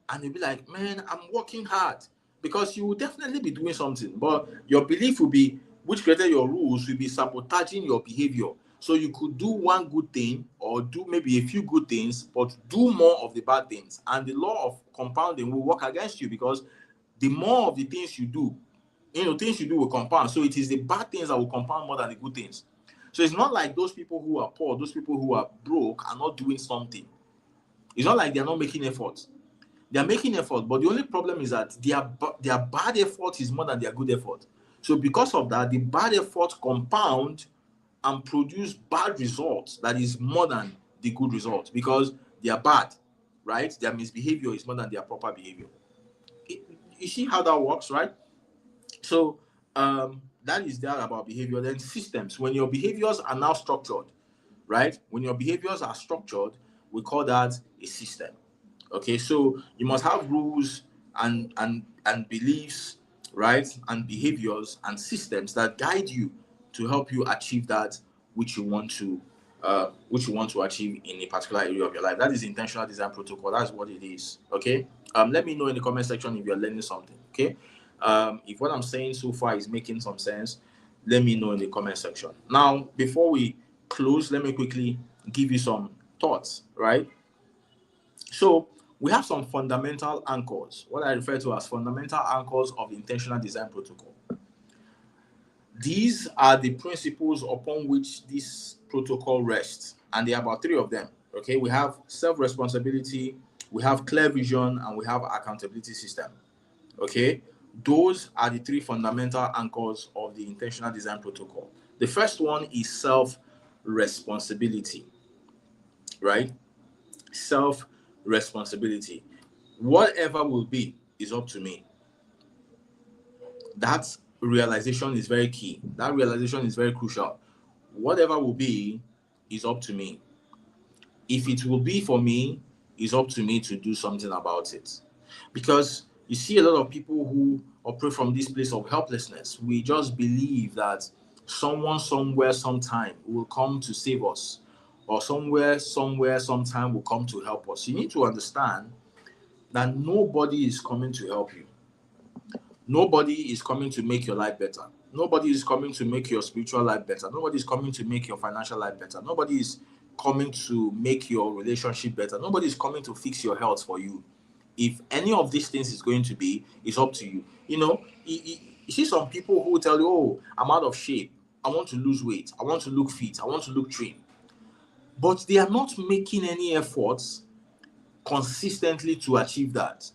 And you'll be like, man, I'm working hard, because you will definitely be doing something, but your belief will be, which created your rules, will be sabotaging your behavior. So you could do one good thing or do maybe a few good things, but do more of the bad things. And the law of compounding will work against you, because the more of the things you do, things you do will compound. So it is the bad things that will compound more than the good things. So it's not like those people who are poor, those people who are broke are not doing something. It's not like they're not making efforts. They are making effort, but the only problem is that their bad effort is more than their good effort. So because of that, the bad effort compound and produce bad results that is more than the good result, because they are bad, right? Their misbehavior is more than their proper behavior. You see how that works, right? So that is that about behavior. Then systems. When your behaviors are now structured, right? When your behaviors are structured, we call that a system. Okay, so you must have rules and beliefs, right, and behaviors and systems that guide you to help you achieve that which you want to achieve in a particular area of your life. That is intentional design protocol. That's what it is. Okay. Let me know in the comment section if you're learning something. Okay. If what I'm saying so far is making some sense, let me know in the comment section. Now, before we close, let me quickly give you some thoughts, right? So we have some fundamental anchors, what I refer to as fundamental anchors of the intentional design protocol. These are the principles upon which this protocol rests, and there are about 3 of them. Okay, we have self-responsibility, we have clear vision, and we have accountability system. Okay, those are the 3 fundamental anchors of the intentional design protocol. The first one is self-responsibility, right? Self responsibility. Whatever will be is up to me. That realization is very key. That realization is very crucial. Whatever will be is up to me. If it will be for me, it's up to me to do something about it. Because you see a lot of people who operate from this place of helplessness. We just believe that someone, somewhere, sometime will come to save us, or somewhere, sometime will come to help us. You need to understand that nobody is coming to help you. Nobody is coming to make your life better. Nobody is coming to make your spiritual life better. Nobody is coming to make your financial life better. Nobody is coming to make your relationship better. Nobody is coming to fix your health for you. If any of these things is going to be, it's up to you. You know, you see some people who tell you, oh, I'm out of shape. I want to lose weight. I want to look fit. I want to look trim. But they are not making any efforts consistently to achieve that.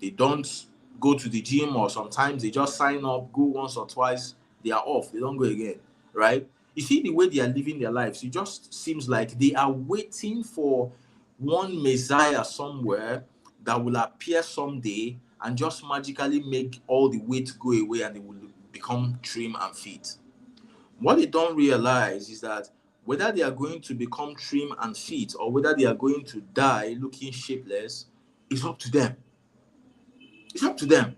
They don't go to the gym, or sometimes they just sign up, go once or twice, they are off, they don't go again, right? You see the way they are living their lives, it just seems like they are waiting for one messiah somewhere that will appear someday and just magically make all the weight go away and they will become trim and fit. What they don't realize is that whether they are going to become trim and fit or whether they are going to die looking shapeless is up to them. It's up to them,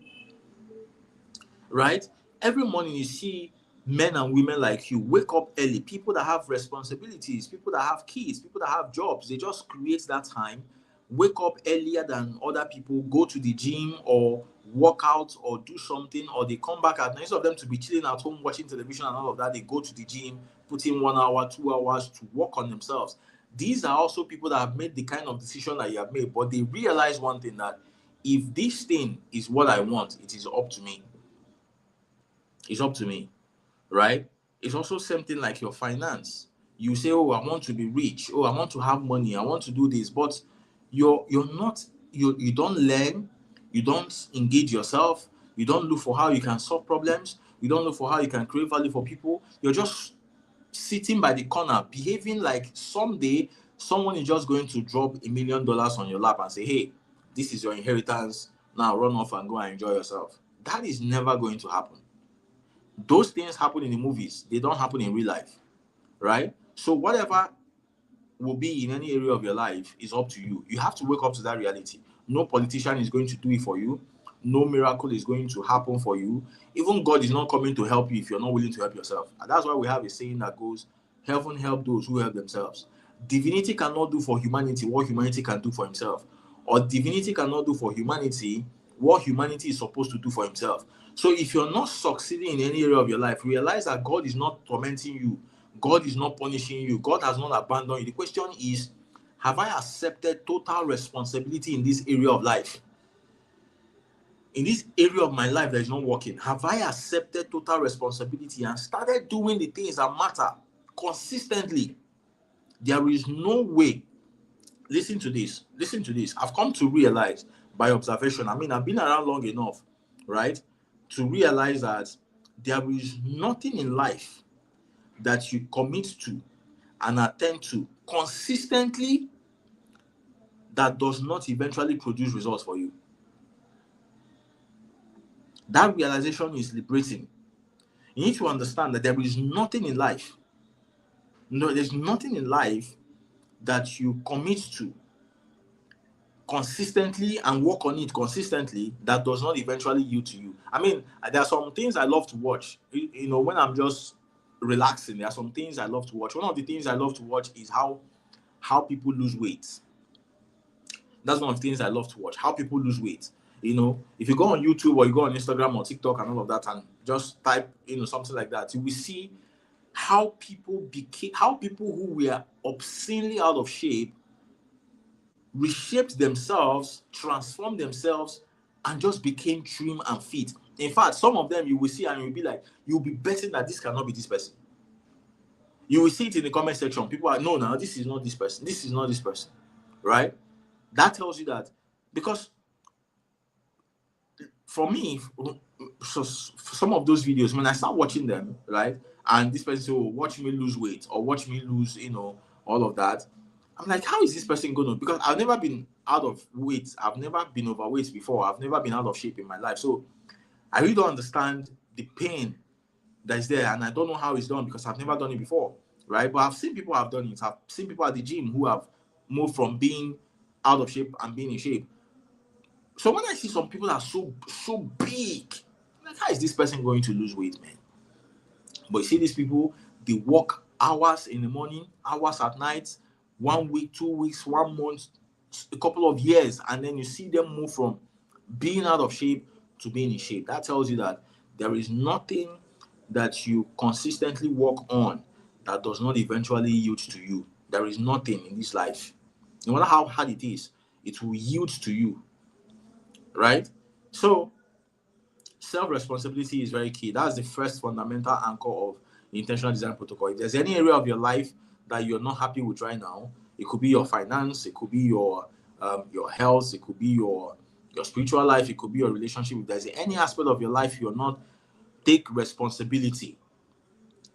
right? Every morning you see men and women like you wake up early, people that have responsibilities, people that have kids, people that have jobs. They just create that time, wake up earlier than other people, go to the gym or work out or do something, or they come back at night. Instead of them to be chilling at home watching television and all of that, they go to the gym, put in 1 hour, 2 hours to work on themselves. These are also people that have made the kind of decision that you have made, but they realize one thing, that if this thing is what I want, it is up to me. It's up to me, right? It's also something like your finance. You say, oh, I want to be rich. Oh, I want to have money. I want to do this. But you're not, you don't learn, you don't engage yourself, you don't look for how you can solve problems, you don't look for how you can create value for people. You're just sitting by the corner, behaving like someday someone is just going to drop $1 million on your lap and say, hey, this is your inheritance. Now run off and go and enjoy yourself. That is never going to happen. Those things happen in the movies, they don't happen in real life, right? So whatever will be in any area of your life is up to you. You have to wake up to that reality. No politician is going to do it for you. No miracle is going to happen for you. Even God is not coming to help you if you're not willing to help yourself. And that's why we have a saying that goes, heaven help those who help themselves. Divinity cannot do for humanity what humanity can do for himself. Or divinity cannot do for humanity what humanity is supposed to do for himself. So if you're not succeeding in any area of your life, realize that God is not tormenting you. God is not punishing you. God has not abandoned you. The question is, have I accepted total responsibility in this area of life? In this area of my life that is not working, have I accepted total responsibility and started doing the things that matter consistently? There is no way. Listen to this. Listen to this. I've come to realize by observation, I mean, I've been around long enough, right, to realize that there is nothing in life that you commit to and attend to consistently that does not eventually produce results for you. That realization is liberating. You need to understand that there is nothing in life, no, there's nothing in life that you commit to consistently and work on it consistently that does not eventually yield to you. I mean, there are some things I love to watch. You know, when I'm just relaxing, there are some things I love to watch. One of the things I love to watch is how people lose weight. That's one of the things I love to watch, how people lose weight. You know, if you go on YouTube or you go on Instagram or TikTok and all of that and just type, you know, something like that, you will see how people who were obscenely out of shape reshaped themselves, transformed themselves, and just became trim and fit. In fact, some of them you will see and you'll be like, you'll be betting that this cannot be this person. You will see it in the comment section. People are, no, now this is not this person. This is not this person, right? That tells you that, because for me, so some of those videos, when I start watching them, right, and this person will watch me lose weight or watch me lose, you know, all of that, I'm like, how is this person going to? Because I've never been out of weight. I've never been overweight before. I've never been out of shape in my life. So I really don't understand the pain that is there, and I don't know how it's done because I've never done it before, right? But I've seen people have done it. I've seen people at the gym who have moved from being out of shape and being in shape. So when I see some people that are so big, like, how is this person going to lose weight, man? But you see these people, they work hours in the morning, hours at night, 1 week, 2 weeks, 1 month, a couple of years, and then you see them move from being out of shape to being in shape. That tells you that there is nothing that you consistently work on that does not eventually yield to you. There is nothing in this life, no matter how hard it is, it will yield to you, right? So self-responsibility is very key. That's the first fundamental anchor of the intentional design protocol. If there's any area of your life that you're not happy with right now, it could be your finance, it could be your health, it could be your spiritual life, it could be your relationship. If there's any aspect of your life you're not, take responsibility.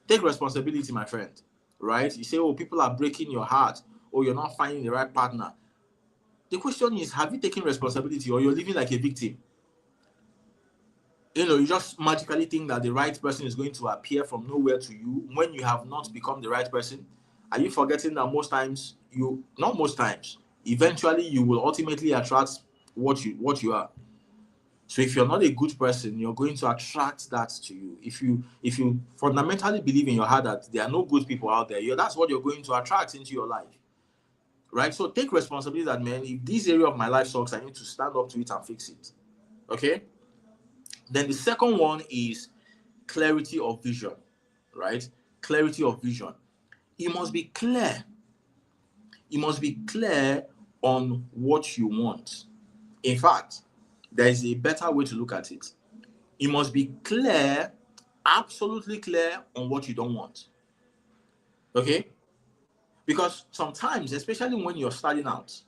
Take responsibility, my friend. Right? You say, oh, people are breaking your heart, or you're not finding the right partner. The question is, have you taken responsibility, or you're living like a victim? You just magically think that the right person is going to appear from nowhere to you when you have not become the right person. Are you forgetting that not most times, eventually you will ultimately attract what you are? So if you're not a good person, you're going to attract that to you. If you fundamentally believe in your heart that there are no good people out there, that's what you're going to attract into your life. Right? So take responsibility that, man, if this area of my life sucks, I need to stand up to it and fix it. Okay? Then the second one is clarity of vision, right? Clarity of vision. You must be clear. You must be clear on what you want. In fact, there is a better way to look at it. You must be clear, absolutely clear on what you don't want. Okay? Because sometimes, especially when you're starting out,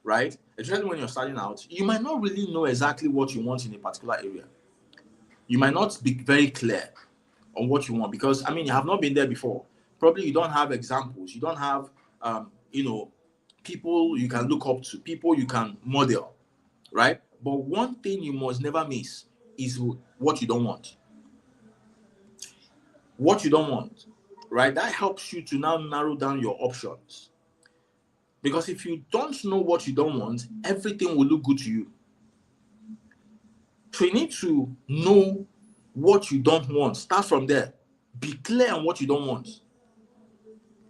right? Especially when you're starting out, you might not really know exactly what you want in a particular area. You might not be very clear on what you want because, you have not been there before. Probably you don't have examples. You don't have, people you can look up to, people you can model, right? But one thing you must never miss is what you don't want. What you don't want, right? That helps you to now narrow down your options. Because if you don't know what you don't want, everything will look good to you. So you need to know what you don't want. Start from there. Be clear on what you don't want.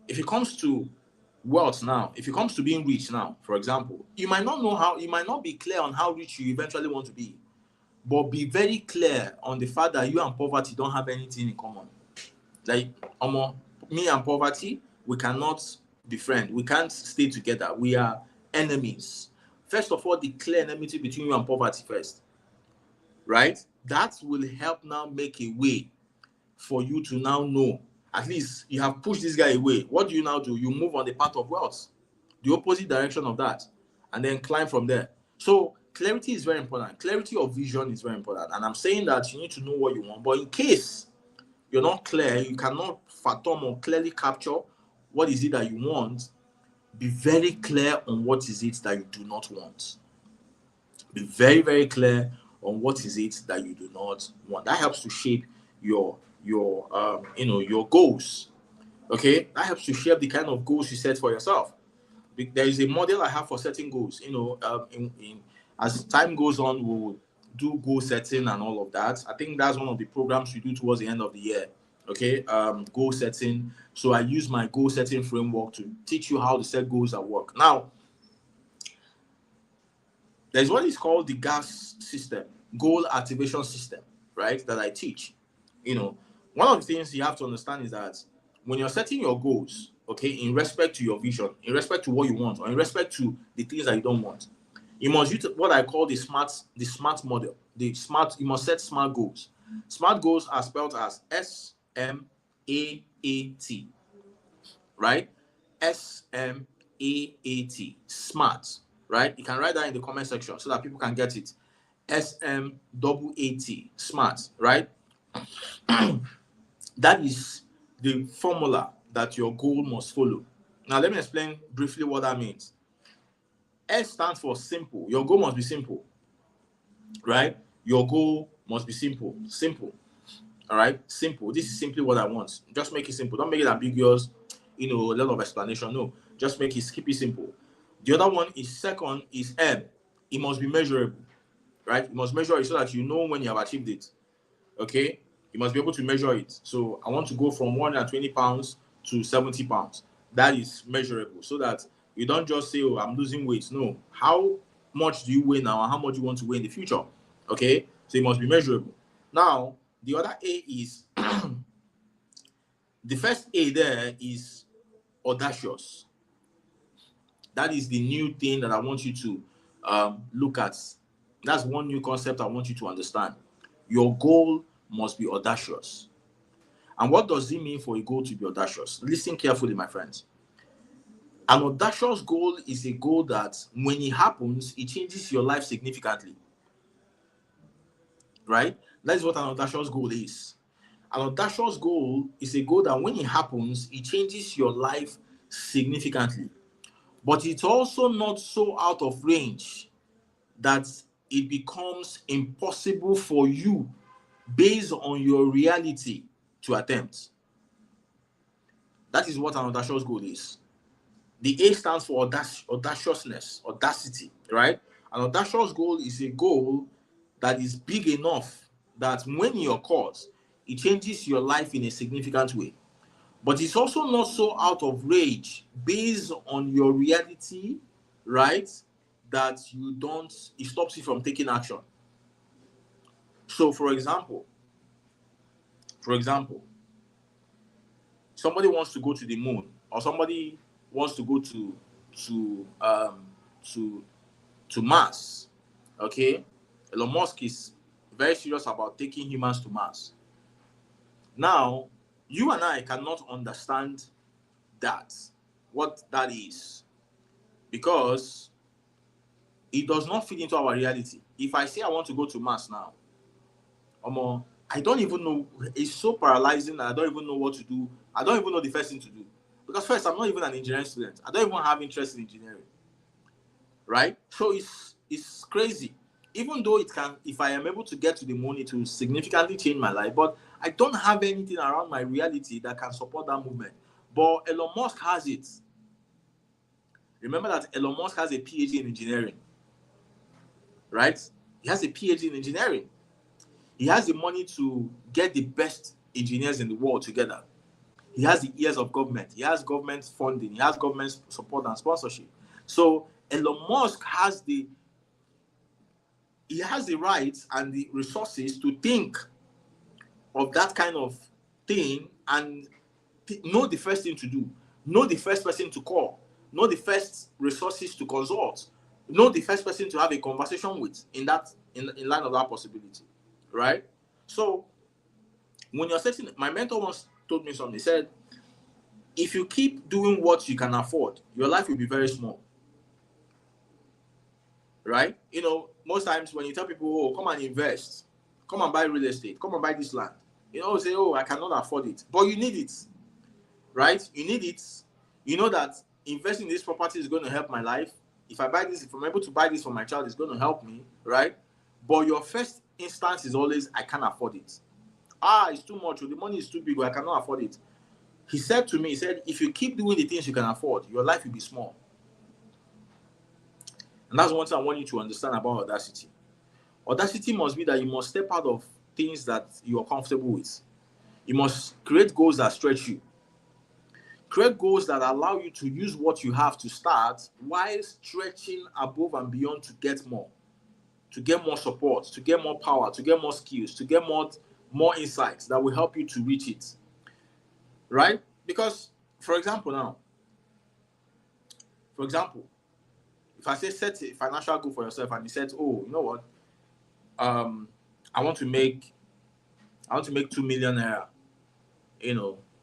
If it comes to wealth now, if it comes to being rich now, for example, you might not be clear on how rich you eventually want to be, but be very clear on the fact that you and poverty don't have anything in common. Like, me and poverty, we cannot be friends. We can't stay together. We are enemies. First of all, declare enmity between you and poverty first, right? That will help now make a way for you to now know. At least you have pushed this guy away. What do? You move on the path of wealth, the opposite direction of that, and then climb from there. So clarity is very important. Clarity of vision is very important. And I'm saying that you need to know what you want. But in case you're not clear, you cannot fathom or clearly capture what is it that you want, be very clear on what is it that you do not want. Be very, very clear on what is it that you do not want. That helps to shape your goals. Okay, that helps to shape the kind of goals you set for yourself. There is a model I have for setting goals. As time goes on, we'll do goal setting and all of that. I think that's one of the programs we do towards the end of the year. Okay, goal setting. So I use my goal setting framework to teach you how to set goals at work. Now, there's what is called the GAS system, goal activation system, right? That I teach. One of the things you have to understand is that when you're setting your goals, okay, in respect to your vision, in respect to what you want, or in respect to the things that you don't want, you must use what I call the SMART model. You must set SMART goals. SMART goals are spelled as SMAAT, right? SMAAT, SMART, right? You can write that in the comment section so that people can get it. SMAAT, SMART, right? That is the formula that your goal must follow. Now, let me explain briefly what that means. S stands for simple. Your goal must be simple, right? Your goal must be simple. Simple. All right? Simple. This is simply what I want. Just make it simple. Don't make it ambiguous, a lot of explanation. No. Just keep it simple. The other one is second is M. It must be measurable, right? You must measure it so that you know when you have achieved it. Okay? You must be able to measure it. So I want to go from 120 pounds to 70 pounds. That is measurable so that you don't just say, oh, I'm losing weight. No. How much do you weigh now and how much you want to weigh in the future? Okay? So it must be measurable. Now, the other A is the first A there is audacious. That is the new thing that I want you to look at. That's one new concept I want you to understand. Your goal must be audacious. And what does it mean for a goal to be audacious? Listen carefully, my friends. An audacious goal is a goal that when it happens, it changes your life significantly. Right? That is what an audacious goal is. An audacious goal is a goal that when it happens, it changes your life significantly. But it's also not so out of range that it becomes impossible for you based on your reality to attempt. That is what an audacious goal is. The A stands for audaciousness, audacity, right? An audacious goal is a goal that is big enough that when it occurs, it changes your life in a significant way. But it's also not so out of range based on your reality, right? That it stops you from taking action. So, for example, somebody wants to go to the moon, or somebody wants to go to um to Mars. Okay, Elon Musk is very serious about taking humans to Mars. Now, you and I cannot understand what that is, because it does not fit into our reality. If I say I want to go to Mars now, I don't even know. It's so paralyzing that I don't even know what to do. I don't even know the first thing to do. Because first, I'm not even an engineering student. I don't even have interest in engineering. Right? So it's crazy. Even though if I am able to get to the moon, it will significantly change my life. But I don't have anything around my reality that can support that movement. But Elon Musk has it. Remember that Elon Musk has a PhD in engineering. Right? He has a PhD in engineering. He has the money to get the best engineers in the world together. He has the ears of government. He has government funding. He has government support and sponsorship. So Elon Musk has the rights and the resources to think of that kind of thing and know the first thing to do, know the first person to call, know the first resources to consult, know the first person to have a conversation with in line of that possibility, right? So when you're setting, my mentor once told me something. He said, if you keep doing what you can afford, your life will be very small. Right? Most times when you tell people, oh, come and invest, come and buy real estate, come and buy this land, say, oh, I cannot afford it. But you need it. Right? You need it. You know that investing in this property is going to help my life. If I'm able to buy this for my child, it's going to help me. Right? But your first instance is always, I can't afford it. It's too much. Or the money is too big. Or I cannot afford it. He said to me, if you keep doing the things you can afford, your life will be small. And that's one thing I want you to understand about audacity. Audacity must be that you must step out of things that you are comfortable with. You must create goals that stretch you. Create goals that allow you to use what you have to start while stretching above and beyond to get more support, to get more power, to get more skills, to get more insights that will help you to reach it. Right? Because, for example, if I say set a financial goal for yourself and you said, oh, you know what? I want to make 2 million naira,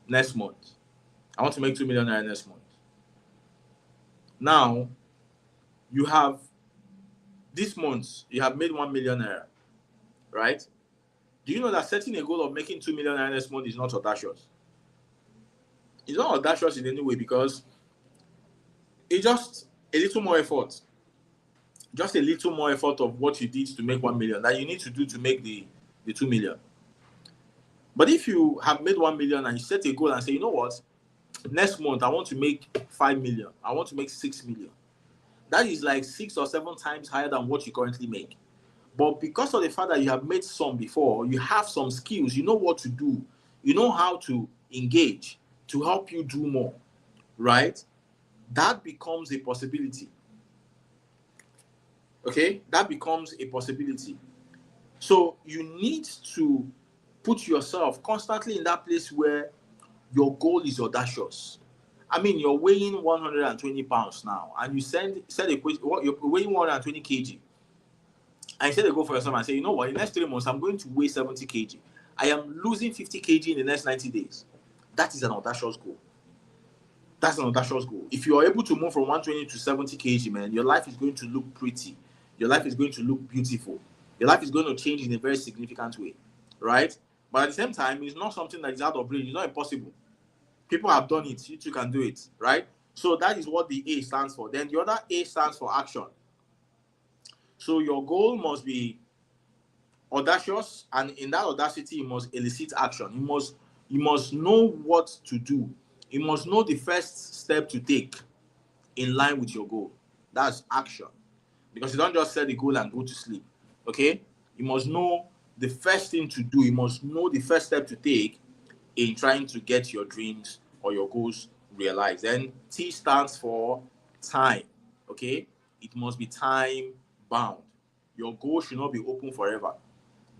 next month. I want to make 2 million naira next month. Now, you have this month, you have made 1 million naira, right? Do you know that setting a goal of making 2 million naira next month is not audacious? It's not audacious in any way because it's just a little more effort. just a little more effort of what you did to make 1 million that you need to do to make the 2 million. But if you have made 1 million and you set a goal and say, you know what, next month I want to make 5 million, I want to make 6 million, that is like 6 or 7 times higher than what you currently make. But because of the fact that you have made some before, you have some skills, you know what to do, you know how to engage to help you do more, right? That becomes a possibility. Okay, that becomes a possibility. So you need to put yourself constantly in that place where your goal is audacious. I mean, you're weighing 120 pounds now, and you set a question, you're weighing 120 kg, and you set a goal for yourself and say, you know what, in the next 3 months, I'm going to weigh 70 kg. I am losing 50 kg in the next 90 days. That is an audacious goal. That's an audacious goal. If you are able to move from 120 to 70 kg, man, your life is going to look pretty. Your life is going to look beautiful. Your life is going to change in a very significant way, right? But at the same time, it's not something that is out of reach. It's not impossible. People have done it. You too can do it, right? So that is what the A stands for. Then the other A stands for action. So your goal must be audacious, and in that audacity, you must elicit action. You must know what to do. You must know the first step to take in line with your goal. That's action. Because you don't just set the goal and go to sleep. Okay? You must know the first thing to do. You must know the first step to take in trying to get your dreams or your goals realized. Then T stands for time. Okay? It must be time bound. Your goal should not be open forever.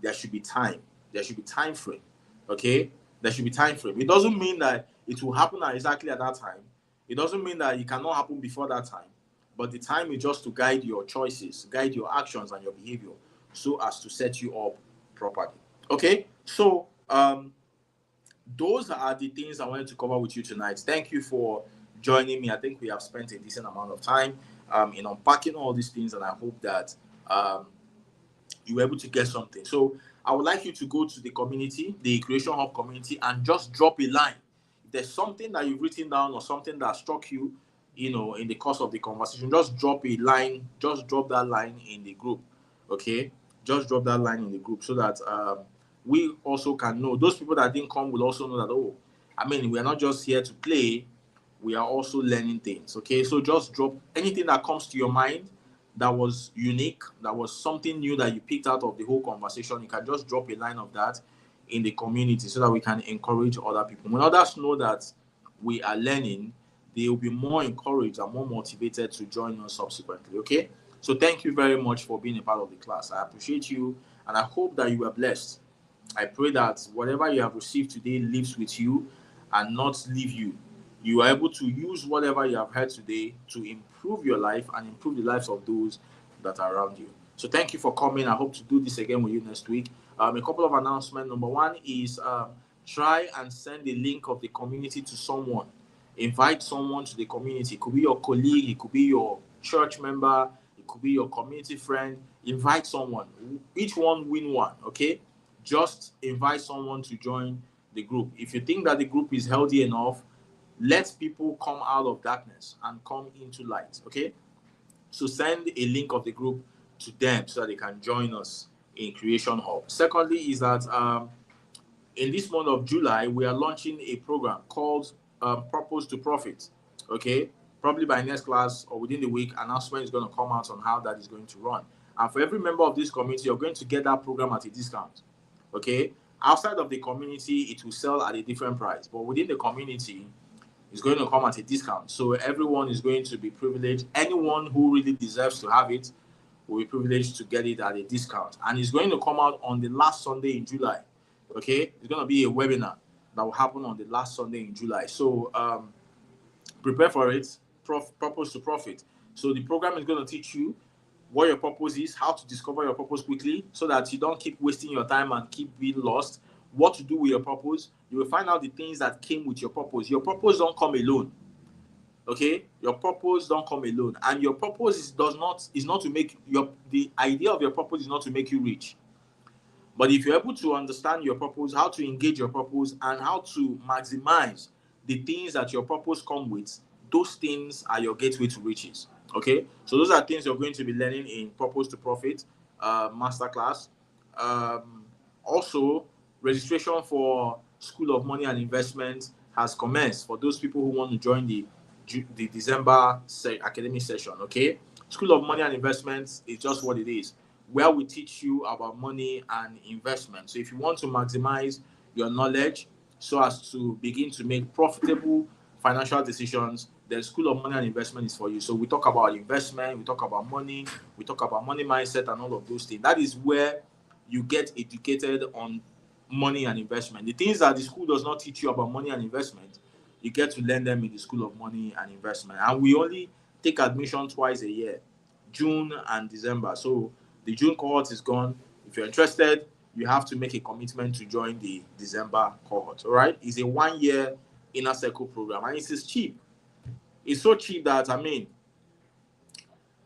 There should be time. There should be time frame. Okay? There should be time frame. It doesn't mean that it will happen exactly at that time. It doesn't mean that it cannot happen before that time. But the time is just to guide your choices, guide your actions and your behavior so as to set you up properly. Okay? So those are the things I wanted to cover with you tonight. Thank you for joining me. I think we have spent a decent amount of time in unpacking all these things, and I hope that you were able to get something. So I would like you to go to the community, the Creation Hub community, and just drop a line. If there's something that you've written down or something that struck you, in the course of the conversation, just drop a line. Just drop that line in the group. Okay? Just drop that line in the group so that we also can know. Those people that didn't come will also know that, oh, I mean, we are not just here to play. We are also learning things. Okay? So just drop anything that comes to your mind that was unique, that was something new that you picked out of the whole conversation. You can just drop a line of that in the community so that we can encourage other people. When others know that we are learning, they will be more encouraged and more motivated to join us subsequently. Okay? So thank you very much for being a part of the class. I appreciate you, and I hope that you were blessed. I pray that whatever you have received today lives with you and not leave you. You are able to use whatever you have heard today to improve your life and improve the lives of those that are around you. So thank you for coming. I hope to do this again with you next week. A couple of announcements. Number one is try and send the link of the community to someone. Invite someone to the community. It could be your colleague, it could be your church member, it could be your community friend. Invite someone. Each one win one, okay? Just invite someone to join the group. If you think that the group is healthy enough, let people come out of darkness and come into light, okay? So send a link of the group to them so that they can join us in Creation Hub. Secondly is that in this month of July, we are launching a program called Purpose to Profit, okay? Probably by next class or within the week, announcement is going to come out on how that is going to run. And for every member of this community, you're going to get that program at a discount, okay? Outside of the community, it will sell at a different price. But within the community, it's going to come at a discount. So everyone is going to be privileged. Anyone who really deserves to have it will be privileged to get it at a discount. And it's going to come out on the last Sunday in July. Okay? It's going to be a webinar that will happen on the last Sunday in July. So prepare for it. Purpose to Profit. So the program is going to teach you what your purpose is, how to discover your purpose quickly so that you don't keep wasting your time and keep being lost, what to do with your purpose. You will find out the things that came with your purpose. Your purpose don't come alone. Okay? Your purpose don't come alone. And your purpose is not to make the idea of your purpose is not to make you rich. But if you're able to understand your purpose, how to engage your purpose, and how to maximize the things that your purpose come with, those things are your gateway to riches. Okay, so those are things you're going to be learning in Purpose to Profit masterclass. Also, registration for School of Money and Investment has commenced for those people who want to join the December academic session. Okay, School of Money and Investments is just what it is, where we teach you about money and investment. So if you want to maximize your knowledge so as to begin to make profitable financial decisions, the School of Money and Investment is for you. So we talk about investment, we talk about money, we talk about money mindset and all of those things. That is where you get educated on money and investment. The things that the school does not teach you about money and investment, you get to learn them in the School of Money and Investment. And we only take admission twice a year, June and December. So the June cohort is gone. If you're interested, you have to make a commitment to join the December cohort. All right, it's a 1 year inner circle program, and it is cheap. It's so cheap that, I mean,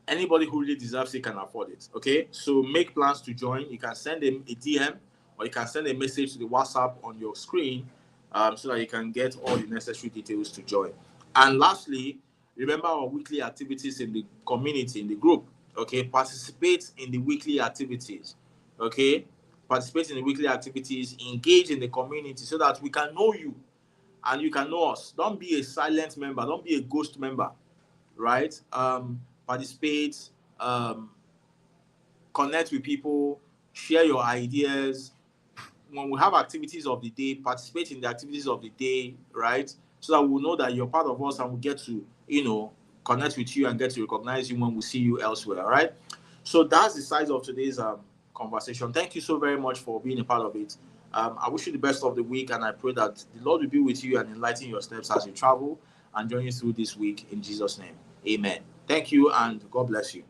anybody who really deserves it can afford it. Okay, so make plans to join. You can send them a DM, or you can send a message to the WhatsApp on your screen, so that you can get all the necessary details to join. And lastly, remember our weekly activities in the community, in the group. Okay, participate in the weekly activities. Okay, participate in the weekly activities, engage in the community so that we can know you and you can know us. Don't be a silent member, don't be a ghost member, right? Participate, um, connect with people, share your ideas. When we have activities of the day, participate in the activities of the day, right? So that we'll know that you're part of us and we get to, connect with you and get to recognize you when we see you elsewhere, all right? So that's the size of today's conversation. Thank you so very much for being a part of it. I wish you the best of the week, and I pray that the Lord will be with you and enlighten your steps as you travel and join you through this week in Jesus' name. Amen. Thank you, and God bless you.